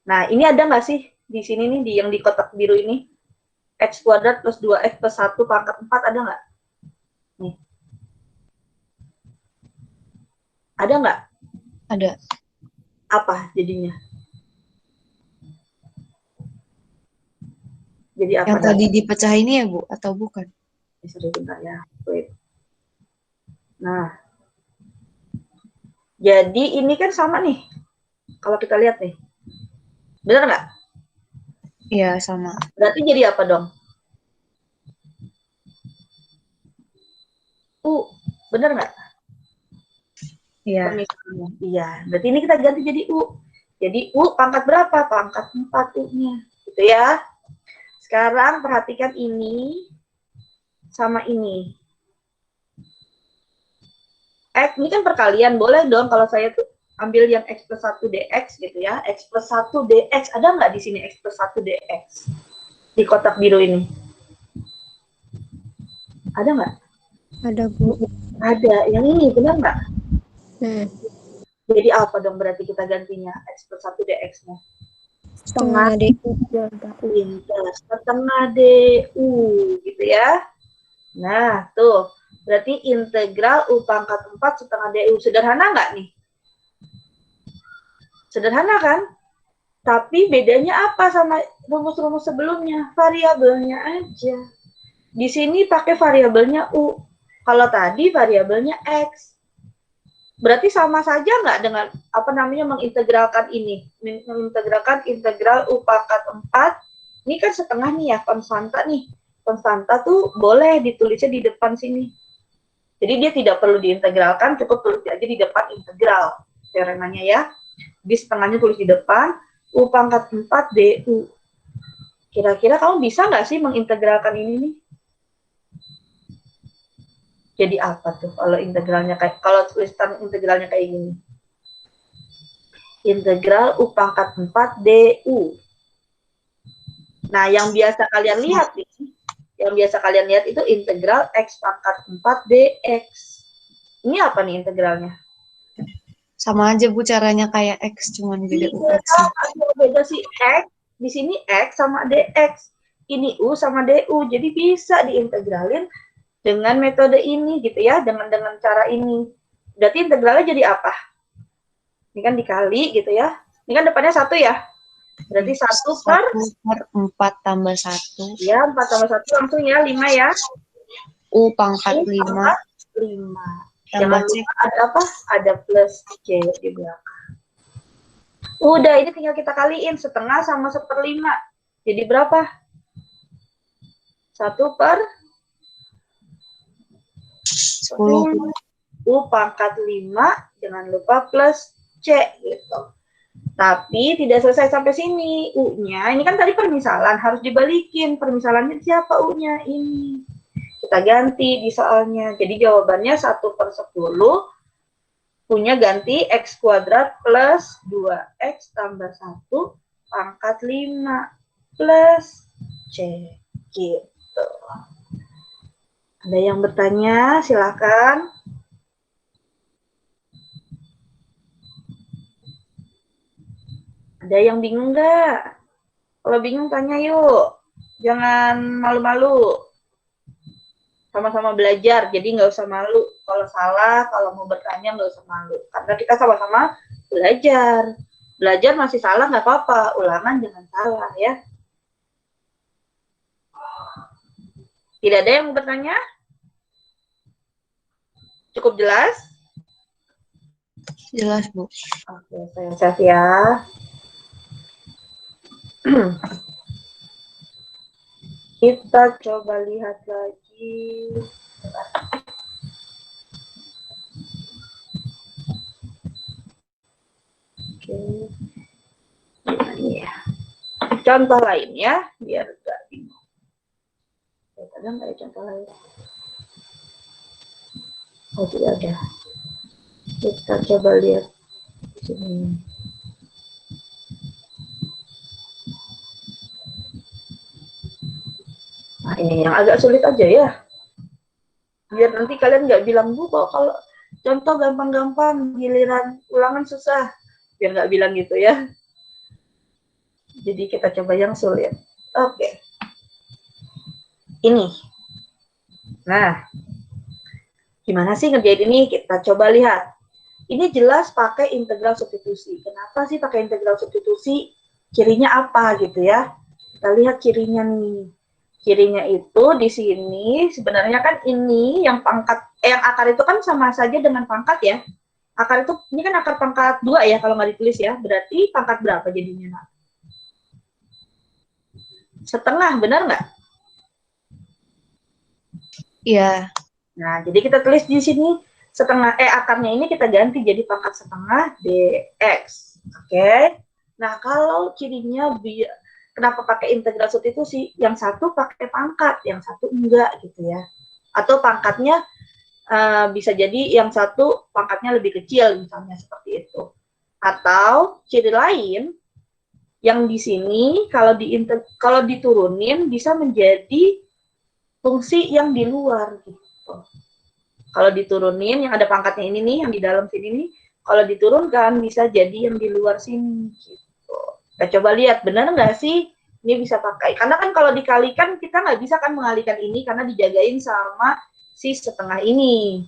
Nah, ini ada nggak sih di sini nih, di yang di kotak biru ini? X kuadrat plus 2X plus 1 pangkat 4 ada nggak? Nih. Ada nggak? Ada. Apa jadinya? Jadi apa? Yang tadi dipecah ini ya Bu, atau bukan? Sudah bentar ya. Wait. Nah, jadi ini kan sama nih. Kalau kita lihat nih. Benar nggak? Iya, sama. Berarti jadi apa dong? Benar nggak? Iya. Iya. Berarti ini kita ganti jadi U. Jadi U pangkat berapa? Pangkat 4 U-nya. Gitu ya. Sekarang perhatikan ini sama ini. X, ini kan perkalian. Boleh dong kalau saya tuh ambil yang X plus 1 DX gitu ya. X plus 1 DX. Ada nggak di sini X plus 1 DX? Di kotak biru ini. Ada nggak? Ada, Bu. Ada. Yang ini, benar nggak? Jadi apa dong berarti kita gantinya? X plus 1 DX-nya? Setengah DU. Setengah DU. Gitu ya. Nah, tuh. Berarti integral U pangkat 4 setengah DU. Sederhana nggak nih? Sederhana kan? Tapi bedanya apa sama rumus-rumus sebelumnya? Variabelnya aja. Di sini pakai variabelnya U. Kalau tadi variabelnya X. Berarti sama saja nggak dengan apa namanya mengintegralkan ini? Mengintegralkan integral U pangkat 4. Ini kan setengah nih ya, konstanta nih. Konstanta tuh boleh ditulisnya di depan sini. Jadi dia tidak perlu diintegralkan, cukup tulis aja di depan integral teoremanya ya. Di setengahnya tulis di depan, U pangkat 4 DU. Kira-kira kamu bisa nggak sih mengintegralkan ini nih? Jadi apa tuh kalau integralnya kalau tulisan integralnya kayak gini? Integral U pangkat 4 DU. Nah, yang biasa kalian lihat nih, itu integral X pangkat 4 DX. Ini apa nih integralnya? Sama aja Bu caranya kayak X, cuman beda UX. Beda sih X, di sini X sama DX. Ini U sama DU, jadi bisa diintegralin dengan metode ini gitu ya, dengan cara ini. Berarti integralnya jadi apa? Ini kan dikali gitu ya. Ini kan depannya 1 ya. Berarti 1 per 4 tambah 1. Ya, 4 tambah 1 langsung ya, 5 ya. U pangkat 5. Jangan lupa ada apa? Ada plus C di belakang. Udah, ini tinggal kita kaliin. Setengah sama 1/5. Jadi berapa? 1 per 10. U pangkat 5, jangan lupa plus C gitu. Tapi tidak selesai sampai sini. U-nya, ini kan tadi permisalan, harus dibalikin. Permisalannya siapa U-nya? Ini. Kita ganti di soalnya. Jadi jawabannya 1 per 10. U-nya ganti X kuadrat plus 2X tambah 1 pangkat 5 plus C. Gitu. Ada yang bertanya? Silakan. Ada yang bingung nggak? Kalau bingung tanya yuk. Jangan malu-malu. Sama-sama belajar, jadi nggak usah malu. Kalau salah, kalau mau bertanya nggak usah malu. Karena kita sama-sama belajar. Belajar masih salah nggak apa-apa. Ulangan jangan salah ya. Tidak ada yang mau bertanya? Cukup jelas? Jelas Bu. Oke, saya save ya. Kita coba lihat lagi. Oke. Ini ya. Contoh lain ya, biar nggak bingung. Ada nggak ya contoh lain? Oh, tidak ada. Kita coba lihat di sini. Nah, ini yang agak sulit aja ya. Biar nanti kalian nggak bilang, Bu, kok kalau contoh gampang-gampang, giliran ulangan susah. Biar nggak bilang gitu ya. Jadi kita coba yang sulit. Oke. Ini. Nah, gimana sih ngerjain ini? Kita coba lihat. Ini jelas pakai integral substitusi. Kenapa sih pakai integral substitusi? Cirinya apa gitu ya? Kita lihat cirinya nih. Cirinya itu di sini sebenarnya kan ini yang pangkat yang akar itu kan sama saja dengan pangkat ya. Akar itu ini kan akar pangkat 2 ya kalau nggak ditulis ya. Berarti pangkat berapa jadinya? Setengah, benar nggak? Iya. Nah, jadi kita tulis di sini setengah akarnya ini kita ganti jadi pangkat setengah dx. Oke. Nah, kalau cirinya kenapa pakai integral substitusi? Yang satu pakai pangkat, yang satu enggak gitu ya. Atau pangkatnya bisa jadi yang satu pangkatnya lebih kecil misalnya seperti itu. Atau ciri lain yang di sini kalau diturunin bisa menjadi fungsi yang di luar gitu. Kalau diturunin yang ada pangkatnya ini nih, yang di dalam sini nih, kalau diturunkan bisa jadi yang di luar sini gitu. Kita coba lihat benar nggak sih ini bisa pakai. Karena kan kalau dikalikan kita nggak bisa kan mengalihkan ini karena dijagain sama si setengah ini.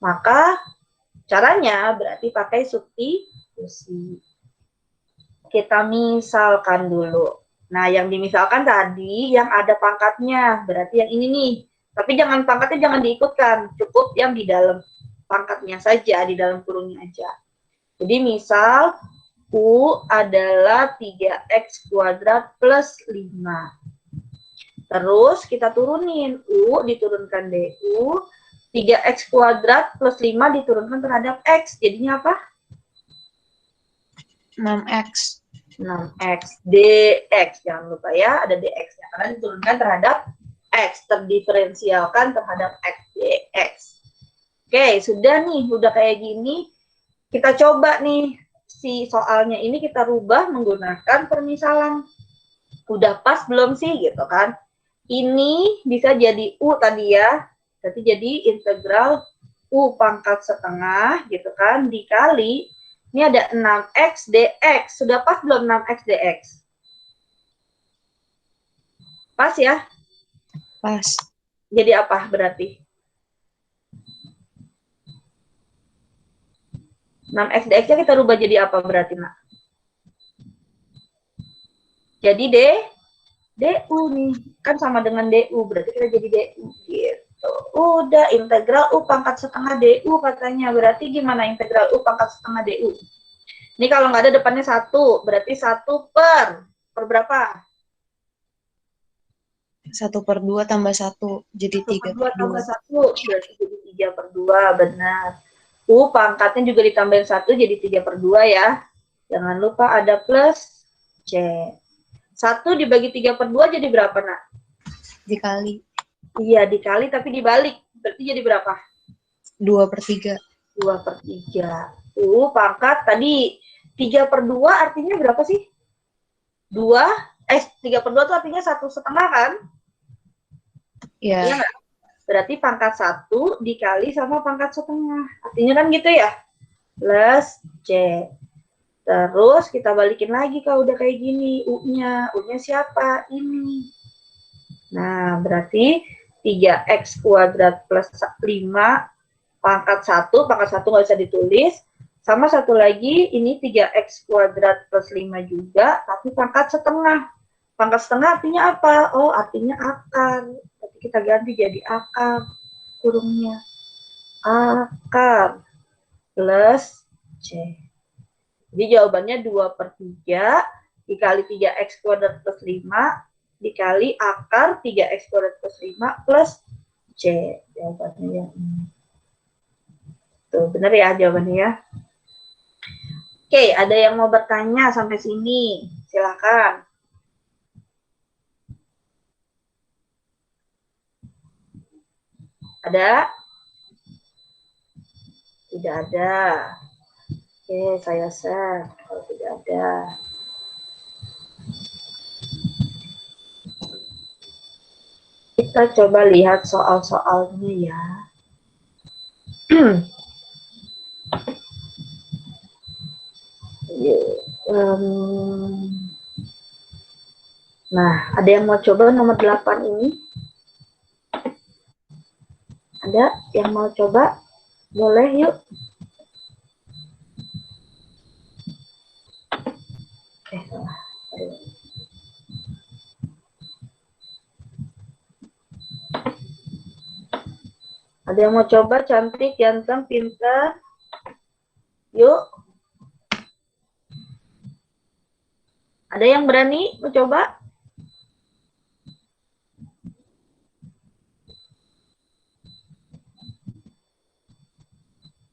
Maka caranya berarti pakai substitusi. Kita misalkan dulu. Nah, yang dimisalkan tadi yang ada pangkatnya, berarti yang ini nih. Tapi pangkatnya jangan diikutkan, cukup yang di dalam pangkatnya saja, di dalam kurungnya aja. Jadi misal U adalah 3X kuadrat plus 5. Terus kita turunin, U diturunkan DU, 3x kuadrat plus 5 diturunkan terhadap x. Jadinya apa? 6x. 6x dx. Jangan lupa ya, ada dx-nya. Karena diturunkan terhadap x. Terdiferensialkan terhadap x dx. Oke, sudah nih. Udah kayak gini. Kita coba nih. Si soalnya ini kita rubah menggunakan permisalan. Udah pas belum sih gitu kan? Ini bisa jadi U tadi ya. Berarti jadi integral U pangkat setengah gitu kan. Dikali. Ini ada 6x dx. Sudah pas belum 6x dx? Pas ya? Pas. Jadi apa berarti? 6x dx-nya kita rubah jadi apa berarti, Nak? Jadi du nih. Kan sama dengan du. Berarti kita jadi du gitu. Udah, integral U pangkat setengah du katanya. Berarti gimana integral U pangkat setengah du? Ini kalau nggak ada depannya 1, berarti 1 per berapa? 1/2 tambah 1 jadi 1/2 tambah 3/2. 1, berarti jadi 3/2, benar. U pangkatnya juga ditambahin 1, jadi 3/2 ya. Jangan lupa ada plus C. 1 dibagi 3/2 jadi berapa, Nak? Dikali Iya, dikali tapi dibalik. Berarti jadi berapa? 2/3. 2/3. U pangkat tadi 3/2 artinya berapa sih? 3/2 itu artinya 1,5 kan? Ya. Iya nggak? Berarti pangkat 1 dikali sama pangkat setengah. Artinya kan gitu ya? Plus C. Terus kita balikin lagi kalau udah kayak gini. U-nya. U-nya siapa? Ini. Nah, berarti 3x kuadrat plus 5 pangkat 1. Pangkat 1 nggak bisa ditulis. Sama satu lagi, ini 3x kuadrat plus 5 juga, tapi pangkat setengah. Pangkat setengah artinya apa? Oh, artinya akar. Tapi kita ganti jadi akar kurungnya. Akar plus C. Jadi jawabannya 2/3 dikali 3x kuadrat plus 5 dikali akar 3x kuadrat plus 5 plus C. Jawabannya yang ini. Tuh, benar ya jawabannya ya. Oke, ada yang mau bertanya sampai sini? Silakan. Ada? Tidak ada. Oke, saya share kalau tidak ada. Kita coba lihat soal-soalnya ya. Nah, ada yang mau coba nomor 8 ini? Ada yang mau coba? Boleh yuk. Salah. Ada yang mau coba? Cantik, ganteng, pintar. Yuk. Ada yang berani mau coba?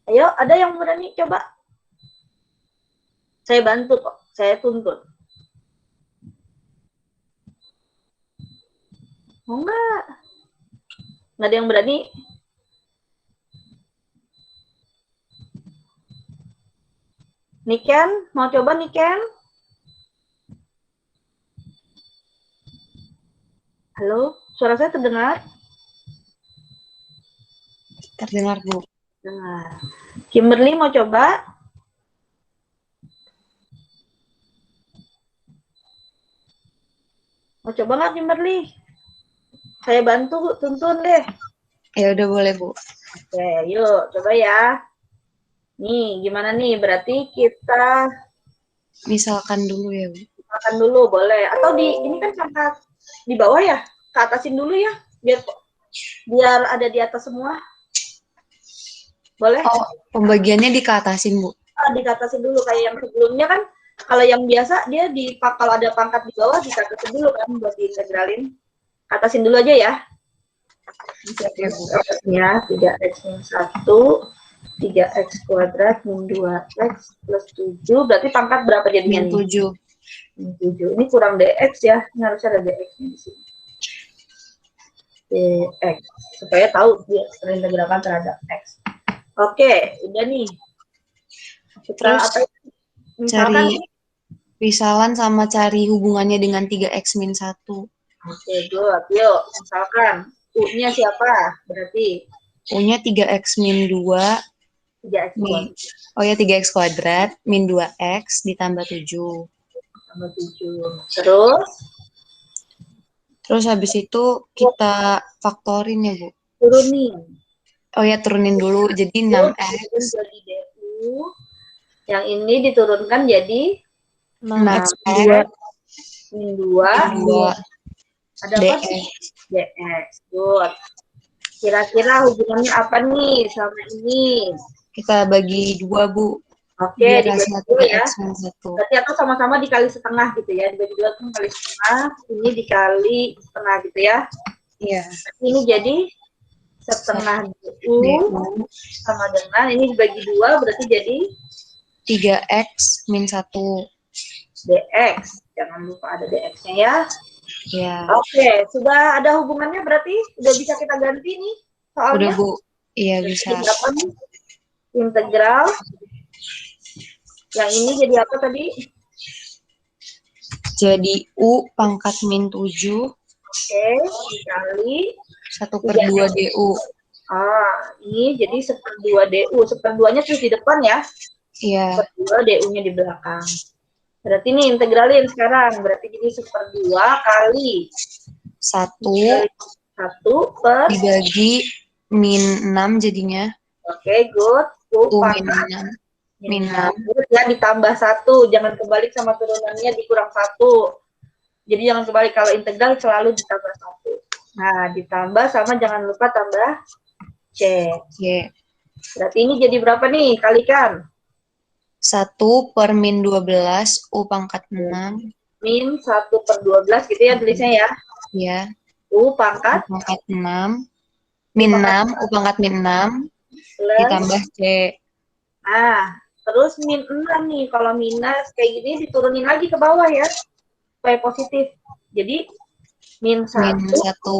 Ayo, ada yang berani coba? Saya bantu kok, saya tuntun. Mau nggak? Nggak ada yang berani? Niken, mau coba Niken? Halo, suara saya terdengar? Terdengar, Bu. Dengar. Kimberly mau coba? Mau coba nggak Kimberly? Saya bantu, tuntun deh. Ya udah boleh, Bu. Oke, yuk coba ya. Nih, gimana nih? Berarti kita Misalkan dulu ya, Bu. makan dulu, boleh. Atau ini kan pangkat di bawah ya? Ke atasin dulu ya, biar ada di atas semua. Boleh? Oh, pembagiannya dikatasin, Bu. Dikatasin dulu kayak yang sebelumnya kan. Kalau yang biasa dia kalau ada pangkat di bawah dikatasin dulu kan buat diintegralin. Katasin dulu aja ya. Ya, 3x min 1, 3x kuadrat min 2x plus 7. Berarti pangkat berapa jadinya Min nih? 7. Min 7. Ini kurang dx ya. Ini harusnya ada dx di sini. Dx. Supaya tahu dia terintegralkan terhadap x. Oke, udah nih. Kita Terus apa? Misalkan cari risalan sama cari hubungannya dengan 3x min 1. oke, good. Yuk, misalkan U-nya siapa? Berarti U-nya 3x min 2 3x min, oh ya 3x kuadrat min 2x ditambah 7. tambah 7. Terus habis itu kita faktorin ya, Bu. Turunin. Oh ya, turunin dulu jadi Turun 6x. jadi DU. Yang ini diturunkan jadi 6x min 2. min 2 Ada apa dx. sih? dx. Good. Kira-kira hubungannya apa nih sama ini? Kita bagi 2, Bu. Oke, Biar dibagi hasilnya 2 ya. 3x min 1. Berarti atau sama-sama dikali setengah gitu ya. Dibagi 2 kan kali setengah. Ini dikali setengah gitu ya. Iya. Ini jadi setengah DU DU sama dengan ini dibagi 2 berarti jadi 3x min 1. dx. Jangan lupa ada dx-nya ya. Ya. Oke, sudah ada hubungannya berarti udah bisa kita ganti nih Udah, soalnya. Bu. Iya, bisa. Jadi berapa nih? Integral. Yang ini jadi apa tadi? Jadi U pangkat min 7 Oke, dikali 1/2 DU. Ini jadi 1/2 DU. 1/2-nya terus di depan ya. Iya. 1/2 DU-nya di belakang. Berarti ini integralin sekarang. Berarti jadi 1/2 kali 1 per dibagi min 6 jadinya. Oke, good. U min 6. Min 6. Ya, ditambah 1. Jangan kebalik sama turunannya dikurang 1. Jadi jangan kebalik. Kalau integral selalu ditambah 1. Nah, ditambah sama jangan lupa tambah C. Y. Berarti ini jadi berapa nih? Kalikan. 1 per min 12 U pangkat 6. Min 1/12 gitu ya tulisnya ya. Ya. U pangkat. U pangkat 6. Min 6. U pangkat min 6. Plus. Ditambah C. Terus min 6 nih. Kalau minus kayak gini diturunin lagi ke bawah ya. Supaya positif. Jadi min 1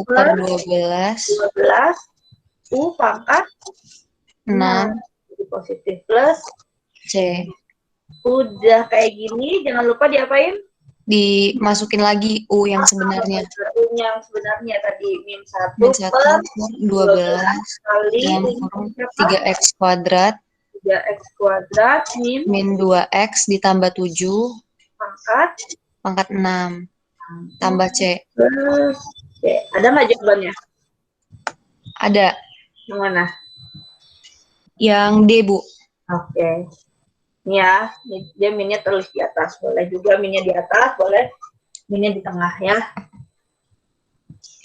per 12. U pangkat 6. Jadi positif plus C. Udah kayak gini, jangan lupa diapain? Dimasukin lagi U yang sebenarnya. U yang sebenarnya tadi min 1 Min 1 per 12 kali dalam kurung 3x kuadrat 3x kuadrat min 2x ditambah 7 pangkat 6 tambah C. plus C. Ada nggak jawabannya? Ada. Yang mana? Yang D, Bu. Oke. Ini ya, dia minnya terus di atas. Boleh juga minnya di atas, boleh minnya di tengah ya.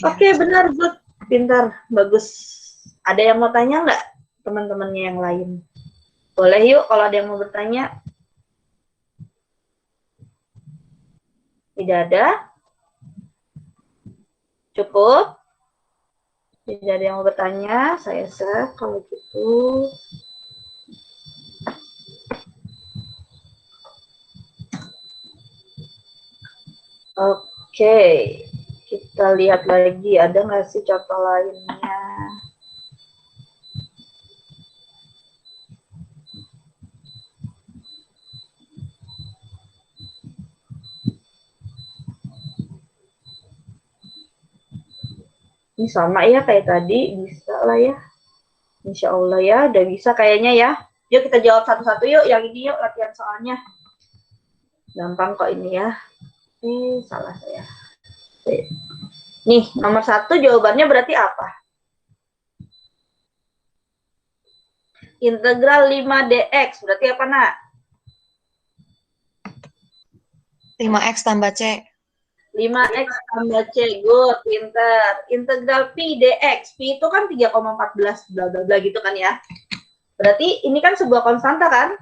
Oke, benar, good. Pintar, bagus. Ada yang mau tanya nggak teman-temannya yang lain? Boleh yuk kalau ada yang mau bertanya. Tidak ada? Cukup? Tidak ada yang mau bertanya, saya save kalau gitu. Oke, kita lihat lagi, ada nggak sih contoh lainnya? Ini sama ya kayak tadi, bisa lah ya. Insya Allah ya, udah bisa kayaknya ya. Yuk kita jawab satu-satu yuk, yang ini yuk latihan soalnya. Gampang kok ini ya. Salah saya. Nih, nomor 1 jawabannya berarti apa? Integral 5dx, berarti apa, Nak? 5x tambah C. 5x tambah C, good, pinter. Integral pi dx, pi itu kan 3,14, bla bla bla gitu kan ya. Berarti ini kan sebuah konstanta kan?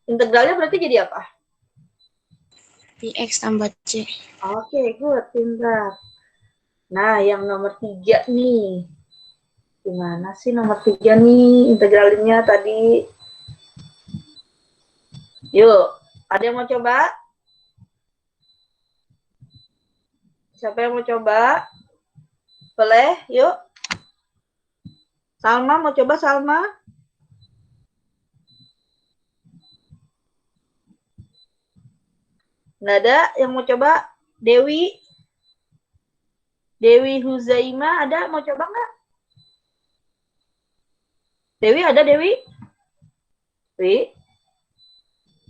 Integralnya berarti jadi apa? Pi X tambah C. Oke, good, pinter. Nah, yang nomor 3 nih. Gimana sih nomor 3 nih integralinnya tadi? Yuk, ada yang mau coba? Siapa yang mau coba? Boleh, yuk. Salma mau coba, Salma? Nggak ada yang mau coba? Dewi? Dewi Huzaima ada mau coba nggak? Dewi ada Dewi? Wi?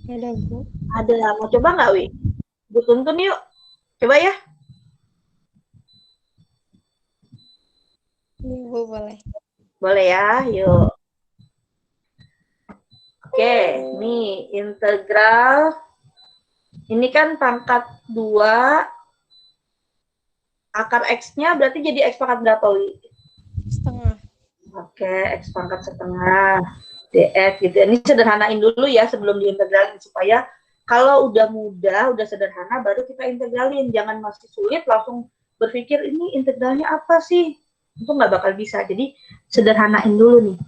Ada Bu. Ada. Mau coba nggak Wi? Bu tuntun yuk. Coba ya. Ini Bu boleh. Boleh ya, yuk. Oke, nih integral. Ini kan pangkat 2. Akar X-nya berarti jadi X pangkat berapa, Wi? Setengah. Oke, X pangkat setengah. DX gitu. Ini sederhanain dulu ya sebelum diintegralin. Supaya kalau udah mudah, udah sederhana, baru kita integralin. Jangan masih sulit langsung berpikir ini integralnya apa sih? Itu nggak bakal bisa. Jadi sederhanain dulu nih.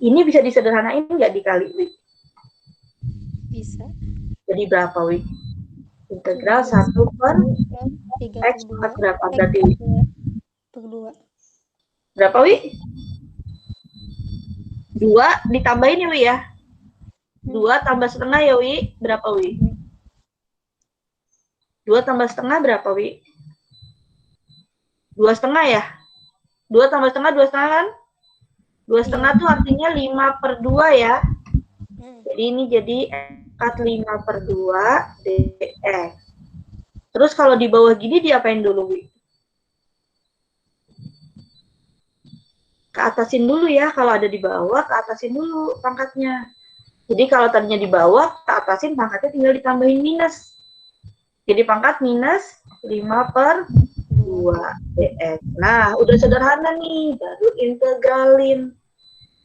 Ini bisa disederhanain nggak dikali, Wi? Bisa. Jadi berapa, Wi? Integral 1 per 3 X per 2. pangkat berapa berarti, Wi? Per 2. Berapa, Wi? 2 ditambahin ya, Wi ya? 2 tambah setengah ya, Wi? Berapa, Wi? 2 tambah setengah berapa, Wi? 2 setengah ya? 2 tambah setengah, 2 setengah kan? 2 setengah tuh artinya 5 per 2 ya. Jadi ini jadi X 5 per 2 dx. Terus kalau di bawah gini diapain dulu, Wi? Keatasin dulu ya. Kalau ada di bawah, keatasin dulu pangkatnya. Jadi kalau tadinya di bawah, keatasin pangkatnya tinggal ditambahin minus. Jadi pangkat minus 5 per 2 dx. Nah, udah sederhana nih. Baru integralin.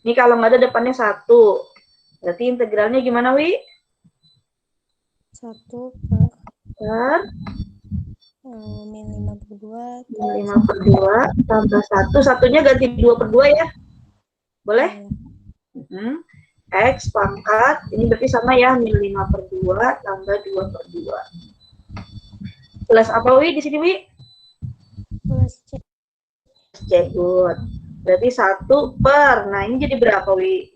Ini kalau nggak ada depannya 1. Berarti integralnya gimana, Wi? 1 Per min 5 per 2. 5 per 2 tambah 1. Satunya ganti 2 per 2 ya. Boleh? X pangkat, ini berarti sama ya, min 5 per 2 tambah 2 per 2. Plus apa, Wi, di sini, Wi? Plus C. C, good. Berarti 1 per, nah ini jadi berapa, Wi?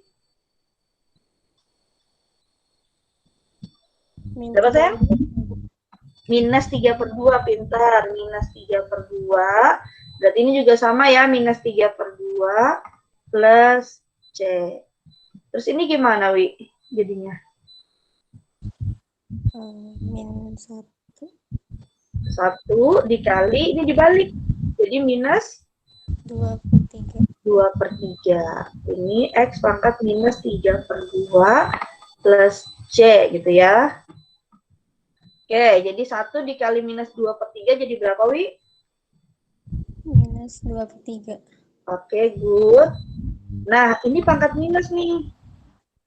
Min Berapa, 3 sayang? per 2. Minus 3 per 2, pintar. Minus 3 per 2. Berarti ini juga sama ya, minus 3 per 2 plus C. Terus ini gimana, Wi, jadinya? Min 1. 1 dikali, ini dibalik. Jadi minus 2 per 3. 2 per 3. Ini X pangkat minus 3 per 2 plus C gitu ya. Oke, jadi 1 dikali minus 2 per 3 jadi berapa, Wi? Minus 2 per 3. Oke, good. Nah, ini pangkat minus nih.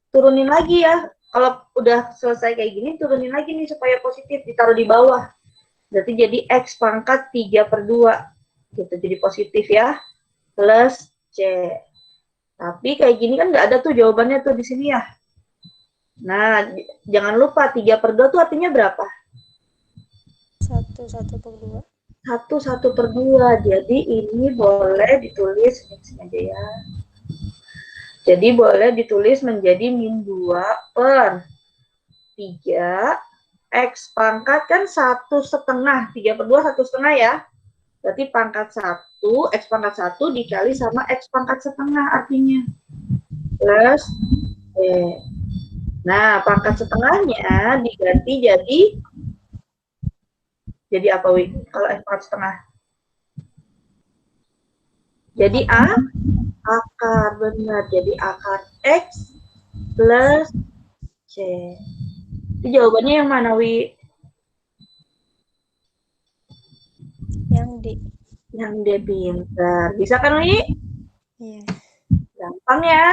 Turunin lagi ya. Kalau udah selesai kayak gini, turunin lagi nih supaya positif. Ditaruh di bawah. Berarti jadi X pangkat 3 per 2. Gitu, jadi positif ya. Plus C. Tapi kayak gini kan nggak ada tuh jawabannya tuh di sini ya. Nah, jangan lupa 3 per 2 tuh artinya berapa? 1 per 2. 1 per 2. Jadi ini boleh ditulis ini aja ya. Jadi boleh ditulis menjadi min 2 per 3 X pangkat kan 1,5. 3 per 2 1,5 ya. Berarti pangkat 1, X pangkat 1 dikali sama X pangkat setengah artinya. Plus Nah, pangkat setengahnya diganti jadi apa, Wi? Kalau X pangkat setengah? Jadi akar, benar. Jadi akar X plus C. Itu jawabannya yang mana, Wi? Yang D. Yang D, pintar. Bisa kan, Wi? Iya. Gampang ya.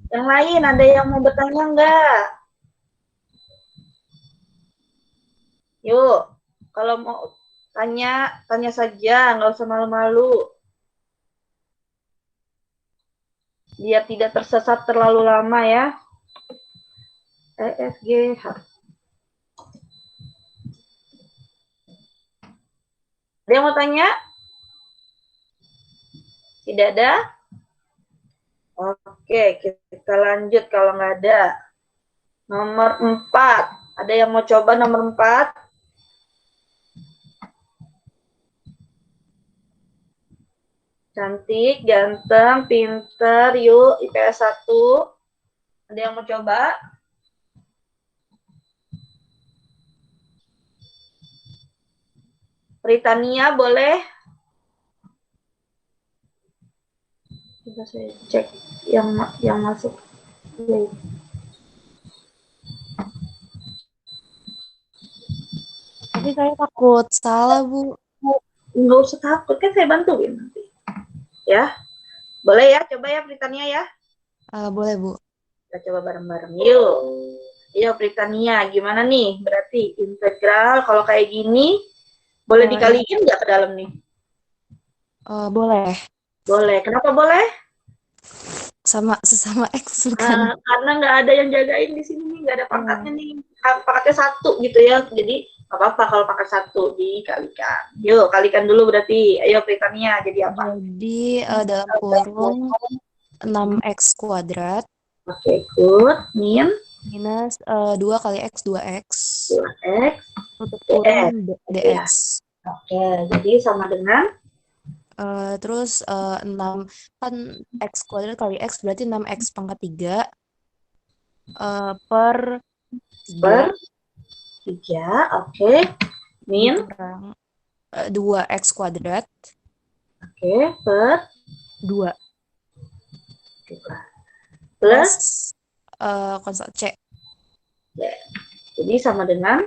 Yang lain ada yang mau bertanya enggak? Yuk, kalau mau tanya, tanya saja, nggak usah malu-malu. Biar tidak tersesat terlalu lama ya. E, F, G, H. Ada yang mau tanya? Tidak ada? Oke, kita lanjut kalau nggak ada. Nomor 4. Ada yang mau coba nomor 4? Cantik, ganteng, pinter, yuk IPS 1. Ada yang mau coba? Britania boleh? Coba saya cek yang masuk. Tapi saya takut salah, Bu. Nggak usah takut, kan saya bantuin nanti. Ya, boleh ya, coba ya Britania ya. Boleh, Bu. Kita coba bareng-bareng. Yuk. Yuk Britania, gimana nih? Berarti integral kalau kayak gini boleh dikaliin nggak ke dalam nih? Boleh. Boleh. Kenapa boleh? Sesama X bukan? Karena nggak ada yang jagain di sini nih, nggak ada pangkatnya nih. Pangkatnya 1 gitu ya. Jadi nggak apa-apa kalau pangkat 1 dikalikan. Yuk, kalikan dulu berarti. Ayo Britania, jadi apa? Jadi dalam kurung 6X kuadrat Oke, good. Min minus 2 kali X 2X 2x tutup dx. kurung dx. Oke, jadi sama dengan Terus 6 kan X kuadrat kali X berarti 6X pangkat 3 per 3 per 3. Oke. Min dikurang 2X kuadrat oke, per 2 plus plus konstan C. jadi sama dengan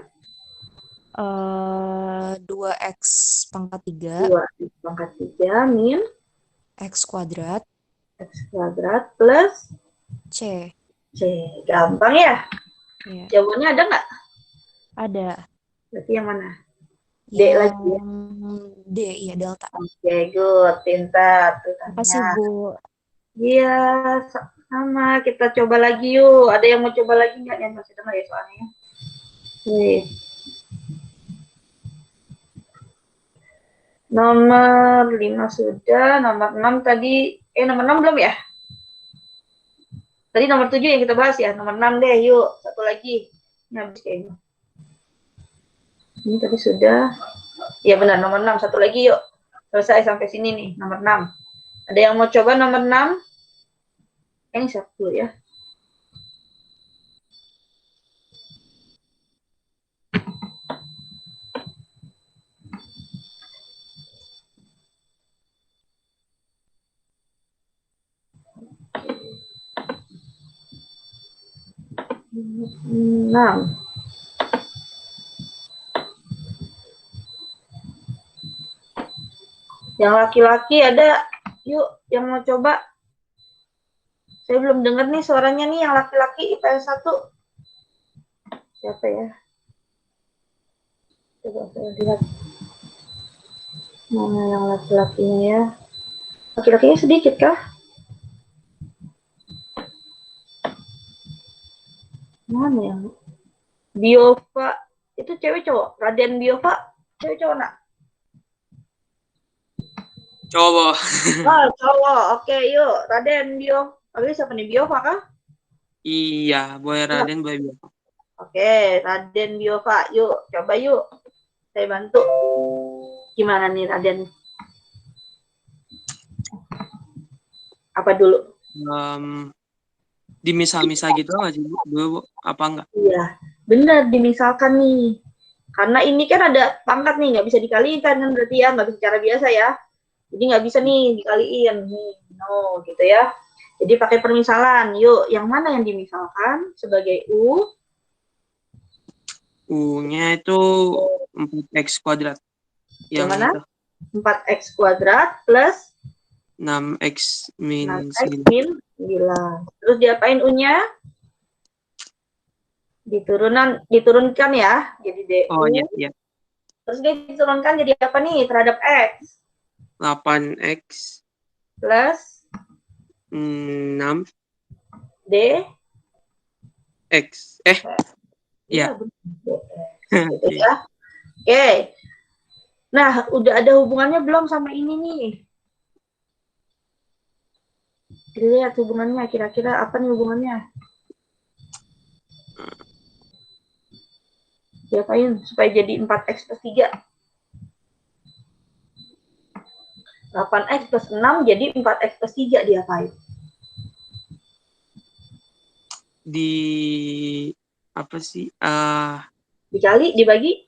2X pangkat 3 2 pangkat 3 min X kuadrat x kuadrat plus C. c. Gampang ya? Ya, Jawabannya ada nggak? ada. Berarti yang mana? D Yang lagi ya? D, iya delta. Oke, good. Pintar. Makasih, Bu. Iya, sama. Kita coba lagi yuk. Ada yang mau coba lagi nggak? Yang masih dengar ya soalnya. Nih. Nomor 5 sudah, nomor 6 tadi, nomor 6 belum ya? Tadi nomor 7 yang kita bahas ya, nomor 6 deh, yuk. Satu lagi. Ini habis kayaknya. Ini tadi sudah. Iya benar, nomor 6. Satu lagi yuk. Selesai sampai sini nih, nomor 6. Ada yang mau coba nomor 6? Ini satu ya. Enam. Yang laki-laki ada, yuk, yang mau coba. Saya belum dengar nih suaranya nih, yang laki-laki IPS 1. Siapa ya? Coba saya lihat. Mana yang laki-lakinya ya? Laki-lakinya sedikit kah? Mana yang? Biova. Itu cewek cowok? Raden Biova? Cewek cowok nak? Cowok. Oh, cowok. Oke, yuk. Raden Bio. Oke, siapa nih? Biova kah? Iya, boleh Raden, boleh Biova. Oke, Raden Biova. Yuk, coba yuk. Saya bantu. Gimana nih Raden? Apa dulu? Dimisah-misah gitu nggak sih, Bu? Dulu, Bu? Apa enggak? Iya, benar. Dimisalkan nih. Karena ini kan ada pangkat nih, nggak bisa dikalikan kan berarti ya, nggak bisa cara biasa ya. Jadi nggak bisa nih dikaliin. Nih, no, gitu ya. Jadi pakai permisalan. Yuk, yang mana yang dimisalkan sebagai U? U-nya itu 4X kuadrat. Yang mana? Itu. 4X kuadrat plus 6X min 6X 9. min 9. Terus diapain U-nya? Diturunkan ya, jadi DU. Oh, iya, iya. Terus dia diturunkan jadi apa nih terhadap X? 8X Plus 6 D. X. Iya, Ya. benar. Gitu ya. Oke. Nah, udah ada hubungannya belum sama ini nih? Lihat hubungannya, kira-kira apa nih hubungannya? Diapain supaya jadi 4x plus 3? 8x plus 6 jadi 4x plus 3 diapain? Apa sih? Dikali, dibagi,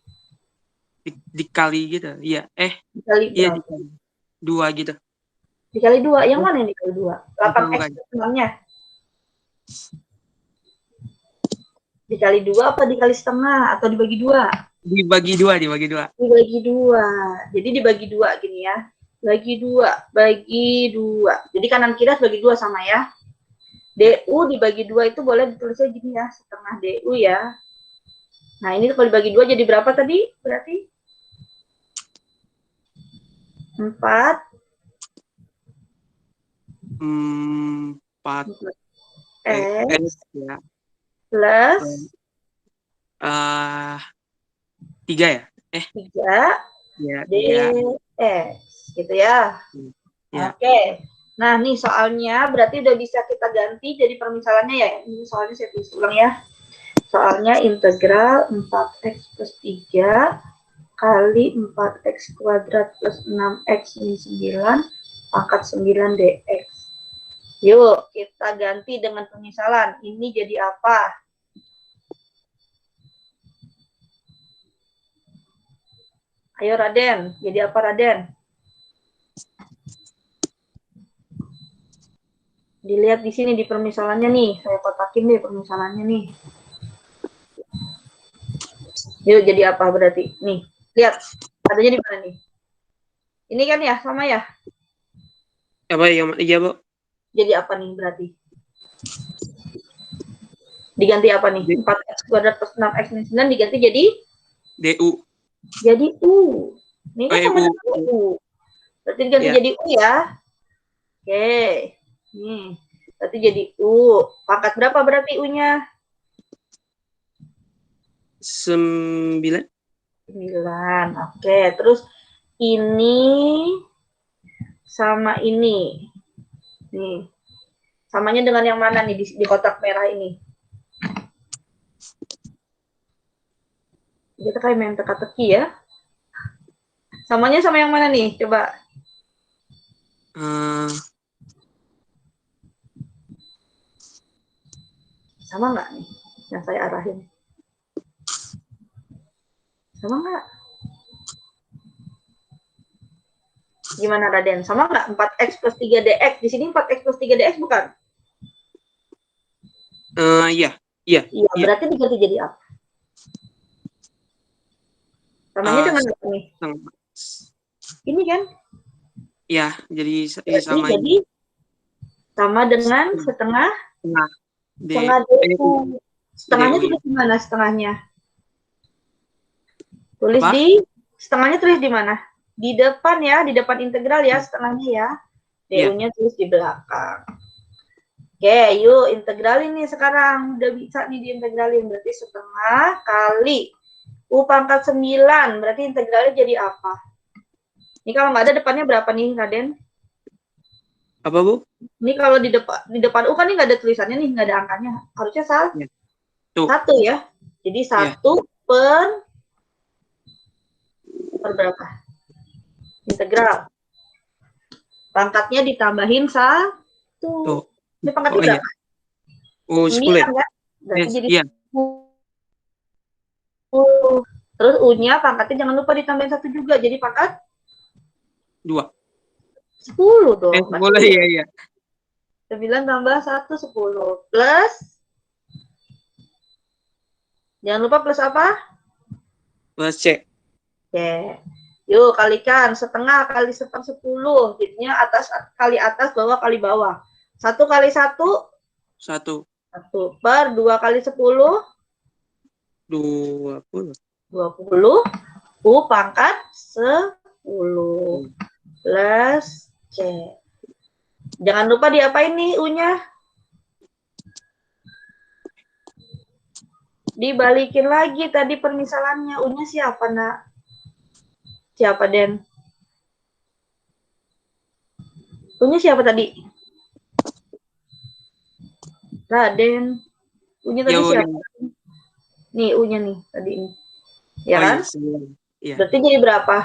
Dikali gitu. Iya. dikali Iya berapa? dikali 2 gitu. Dikali 2, yang mana yang dikali 2? 8x Bukan. plus 6-nya. Dikali 2 apa dikali setengah? Atau dibagi 2? Dibagi 2. Dibagi 2. Jadi dibagi 2 gini ya. Bagi 2. Jadi kanan kiri bagi 2 sama ya. DU dibagi 2 itu boleh ditulisnya gini ya, setengah DU ya. Nah, ini kalau dibagi 2 jadi berapa tadi? Berarti 4 X ya. plus 3 ya? 3 Ya, 3. DX gitu ya. Ya. Oke. Nah, nih soalnya berarti udah bisa kita ganti jadi permisalannya ya. Ini soalnya saya tulis ulang ya. Soalnya integral 4x plus 3 kali 4x kuadrat plus 6x min 9 pangkat 9 dx. Yuk, kita ganti dengan pemisalan. Ini jadi apa? Ayo Raden, jadi apa Raden? Dilihat di sini di permisalannya nih. Saya kotakin deh permisalannya nih. Yuk, jadi apa berarti? Nih, lihat. Adanya di mana nih? Ini kan ya, sama ya? Apa yang iya, Bu? Jadi apa nih berarti? Diganti apa nih? 4x kuadrat plus 6x min 9 diganti jadi? DU. Jadi U. Ini kan sama U. dengan U. Berarti diganti Ya. jadi U ya. Oke. Nih. Berarti jadi U. Pangkat berapa berarti U-nya? 9. 9. Oke. Terus ini sama ini. Nih. Samanya dengan yang mana nih di kotak merah ini? Kita kayak main teka-teki ya. Samanya sama yang mana nih? Coba. Sama nggak nih yang saya arahin? Sama nggak? Gimana Raden? Sama nggak? 4x plus 3 dx. Di sini 4x plus 3 dx bukan? Iya. Iya, berarti diganti jadi apa? Samanya dengan apa nih? Ini kan? Iya, jadi sama Jadi sama dengan setengah DU. Setengahnya tulis di mana setengahnya? Tulis apa? Setengahnya tulis di mana? Di depan ya, di depan integral ya setengahnya ya. DU-nya tulis di belakang. Oke, yuk integralin nih sekarang. Udah bisa nih diintegralin. Berarti setengah kali U pangkat 9. Berarti integralnya jadi apa? Ini kalau nggak ada depannya berapa nih, Raden? Apa, Bu? Ini kalau di depan U kan ini nggak ada tulisannya nih, nggak ada angkanya. Harusnya Ya. 1 ya. Jadi 1 per berapa? Integral. Pangkatnya ditambahin 1. Ini pangkatnya berapa? 10. Kan? Berarti jadi 10. Terus U-nya pangkatnya jangan lupa ditambahin 1 juga. Jadi pangkat 2. 10 dong. 10 iya. 9 tambah 1, 10. Plus. Jangan lupa plus apa? Plus C. Oke. Yuk, kalikan. Setengah kali setengah 10. Jadinya atas kali atas, bawah kali bawah. 1 kali 1. 1. 1 per 2 kali 10. 20. 20. U pangkat 10. Plus C. Jangan lupa diapain nih U-nya? Dibalikin lagi tadi permisalannya. U-nya siapa, Nak? Siapa, Den? U-nya siapa tadi? Raden. U-nya Ya, tadi Bu. siapa? Nih, U-nya nih tadi ini. Ya Oh kan? iya, 9. Iya. Berarti jadi berapa?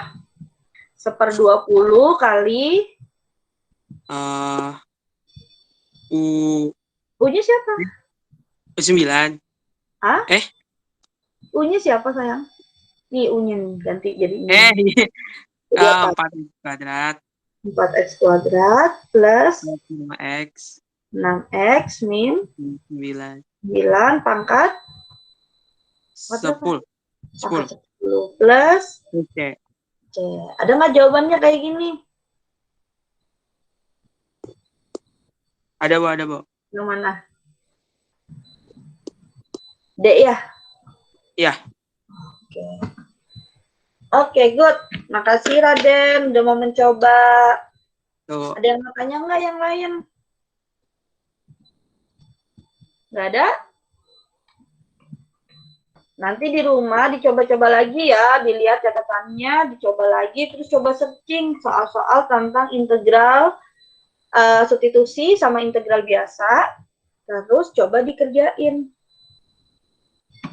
1/20 kali Eh, U U-nya siapa? U9. Hah? Eh, U-nya siapa, sayang? Nih U-nya nih, ganti jadi ini. iya. Jadi apa? 4 kuadrat 4x kuadrat plus 5x 6x min 9 9 pangkat 10 pangkat 10 10 plus C. C. Ada nggak jawabannya kayak gini? Ada, Bu, ada, Bu. Yang mana? D ya? Iya. Oke. Oke, good. Makasih Raden udah mau mencoba. Tuh. Ada yang mau tanya nggak yang lain? Nggak ada? Nanti di rumah dicoba-coba lagi ya, dilihat catatannya, dicoba lagi, terus coba searching soal-soal tentang integral substitusi sama integral biasa, terus coba dikerjain.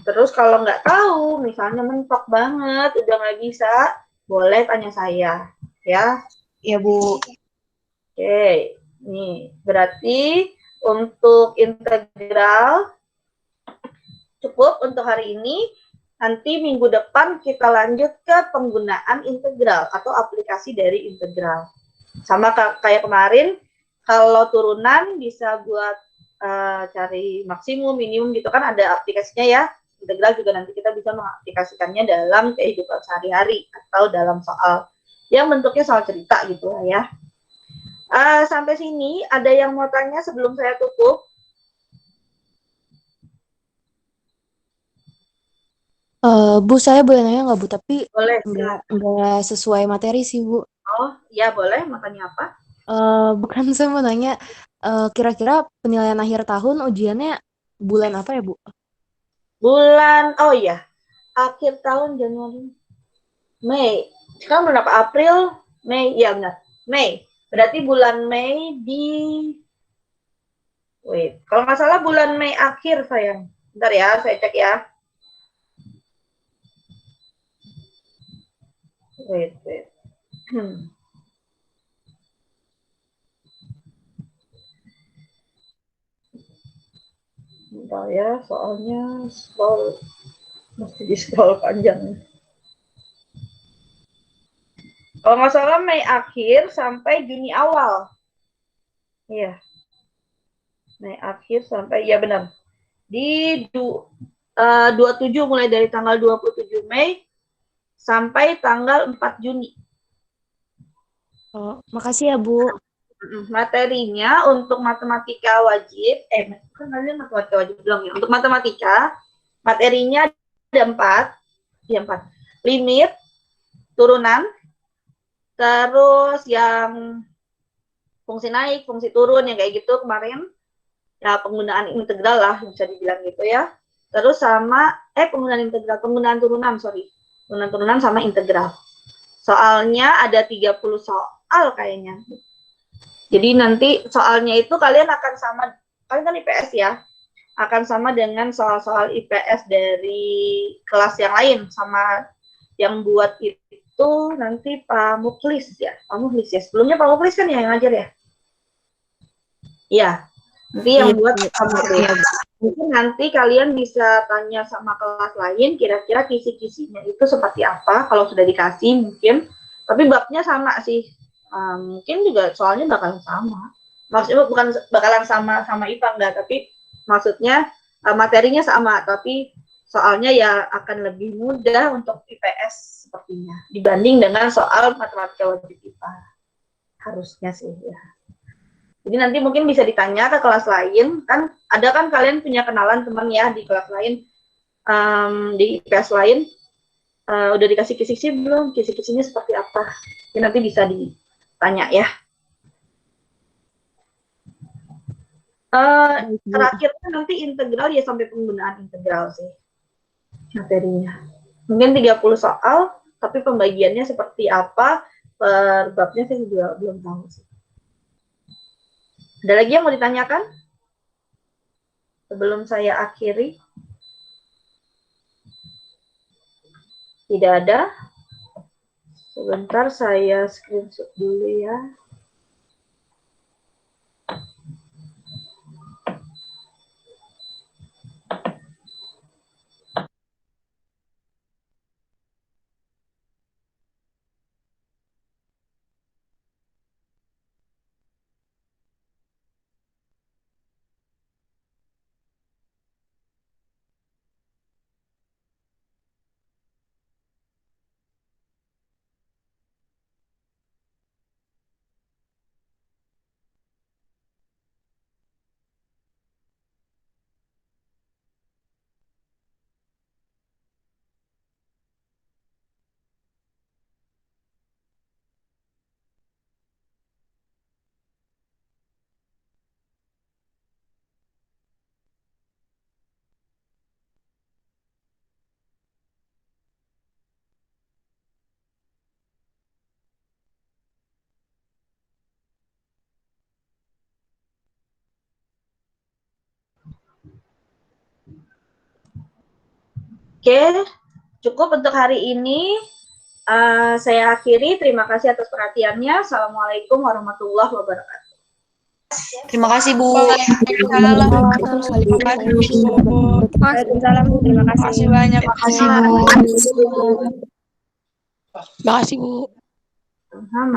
Terus kalau nggak tahu, misalnya mentok banget, udah nggak bisa, boleh tanya saya, ya. Ya, Bu. Oke, nih berarti untuk integral cukup untuk hari ini. Nanti minggu depan kita lanjut ke penggunaan integral atau aplikasi dari integral. Sama kayak kemarin, kalau turunan bisa buat cari maksimum, minimum gitu kan ada aplikasinya ya. Integral juga nanti kita bisa mengaplikasikannya dalam kehidupan sehari-hari atau dalam soal yang bentuknya soal cerita gitu lah ya. Sampai sini ada yang mau tanya sebelum saya tutup? Bu, saya boleh nanya nggak, Bu? Tapi Boleh. nggak sesuai materi sih, Bu. Oh, ya boleh. Mau tanya apa? Bukan, saya mau nanya, kira-kira penilaian akhir tahun ujiannya bulan apa ya, Bu? Bulan, oh iya, akhir tahun Januari, Mei. Sekarang bulan apa? April, Mei, ya benar. Mei. Berarti bulan Mei di, wait, kalau nggak salah bulan Mei akhir sayang. Bentar ya, saya cek ya. Wait. Bentar ya, soalnya scroll, mesti di scroll panjang. Kalau nggak salah Mei akhir sampai Juni awal. Iya. Mei akhir sampai, ya benar. Di 27, mulai dari tanggal 27 Mei sampai tanggal 4 Juni. Oh, makasih ya, Bu. Materinya untuk matematika wajib, kan kalian matematika wajib belum ya? Untuk matematika, materinya ada 4, limit, turunan, terus yang fungsi naik, fungsi turun, yang kayak gitu kemarin, ya penggunaan integral lah, bisa dibilang gitu ya. Terus sama, penggunaan integral, penggunaan turunan sama integral. Soalnya ada 30 soal kayaknya. Jadi nanti soalnya itu kalian akan sama, kalian kan IPS ya, akan sama dengan soal-soal IPS dari kelas yang lain, sama yang buat itu nanti Pak Muklis ya. Sebelumnya Pak Muklis kan ya yang ngajar ya? Iya, nanti yang buat Pak Muklis. Mungkin nanti kalian bisa tanya sama kelas lain, kira-kira kisi-kisinya itu seperti apa, kalau sudah dikasih mungkin, tapi babnya sama sih. Mungkin juga soalnya bakalan sama. Maksudnya bukan bakalan sama IPA enggak, tapi maksudnya materinya sama, tapi soalnya ya akan lebih mudah untuk IPS sepertinya dibanding dengan soal matematika wajib IPA. Harusnya sih ya. Jadi nanti mungkin bisa ditanya ke kelas lain, kan ada kan kalian punya kenalan teman ya di kelas lain, di IPS lain, udah dikasih kisi-kisi belum? Kisi-kisinya seperti apa? Jadi nanti bisa ditanya ya. Terakhirnya nanti integral ya sampai penggunaan integral sih materinya. Mungkin 30 soal, tapi pembagiannya seperti apa per babnya saya juga belum tahu sih. Ada lagi yang mau ditanyakan? Sebelum saya akhiri. Tidak ada. Sebentar saya screenshot dulu ya. Oke, cukup untuk hari ini. Saya akhiri. Terima kasih atas perhatiannya. Assalamualaikum warahmatullahi wabarakatuh. Terima kasih, Bu. Waalaikumsalam. Waalaikumsalam. Terima kasih. Makasih banyak. Terima kasih, Bu. Makasih, Bu. Sama.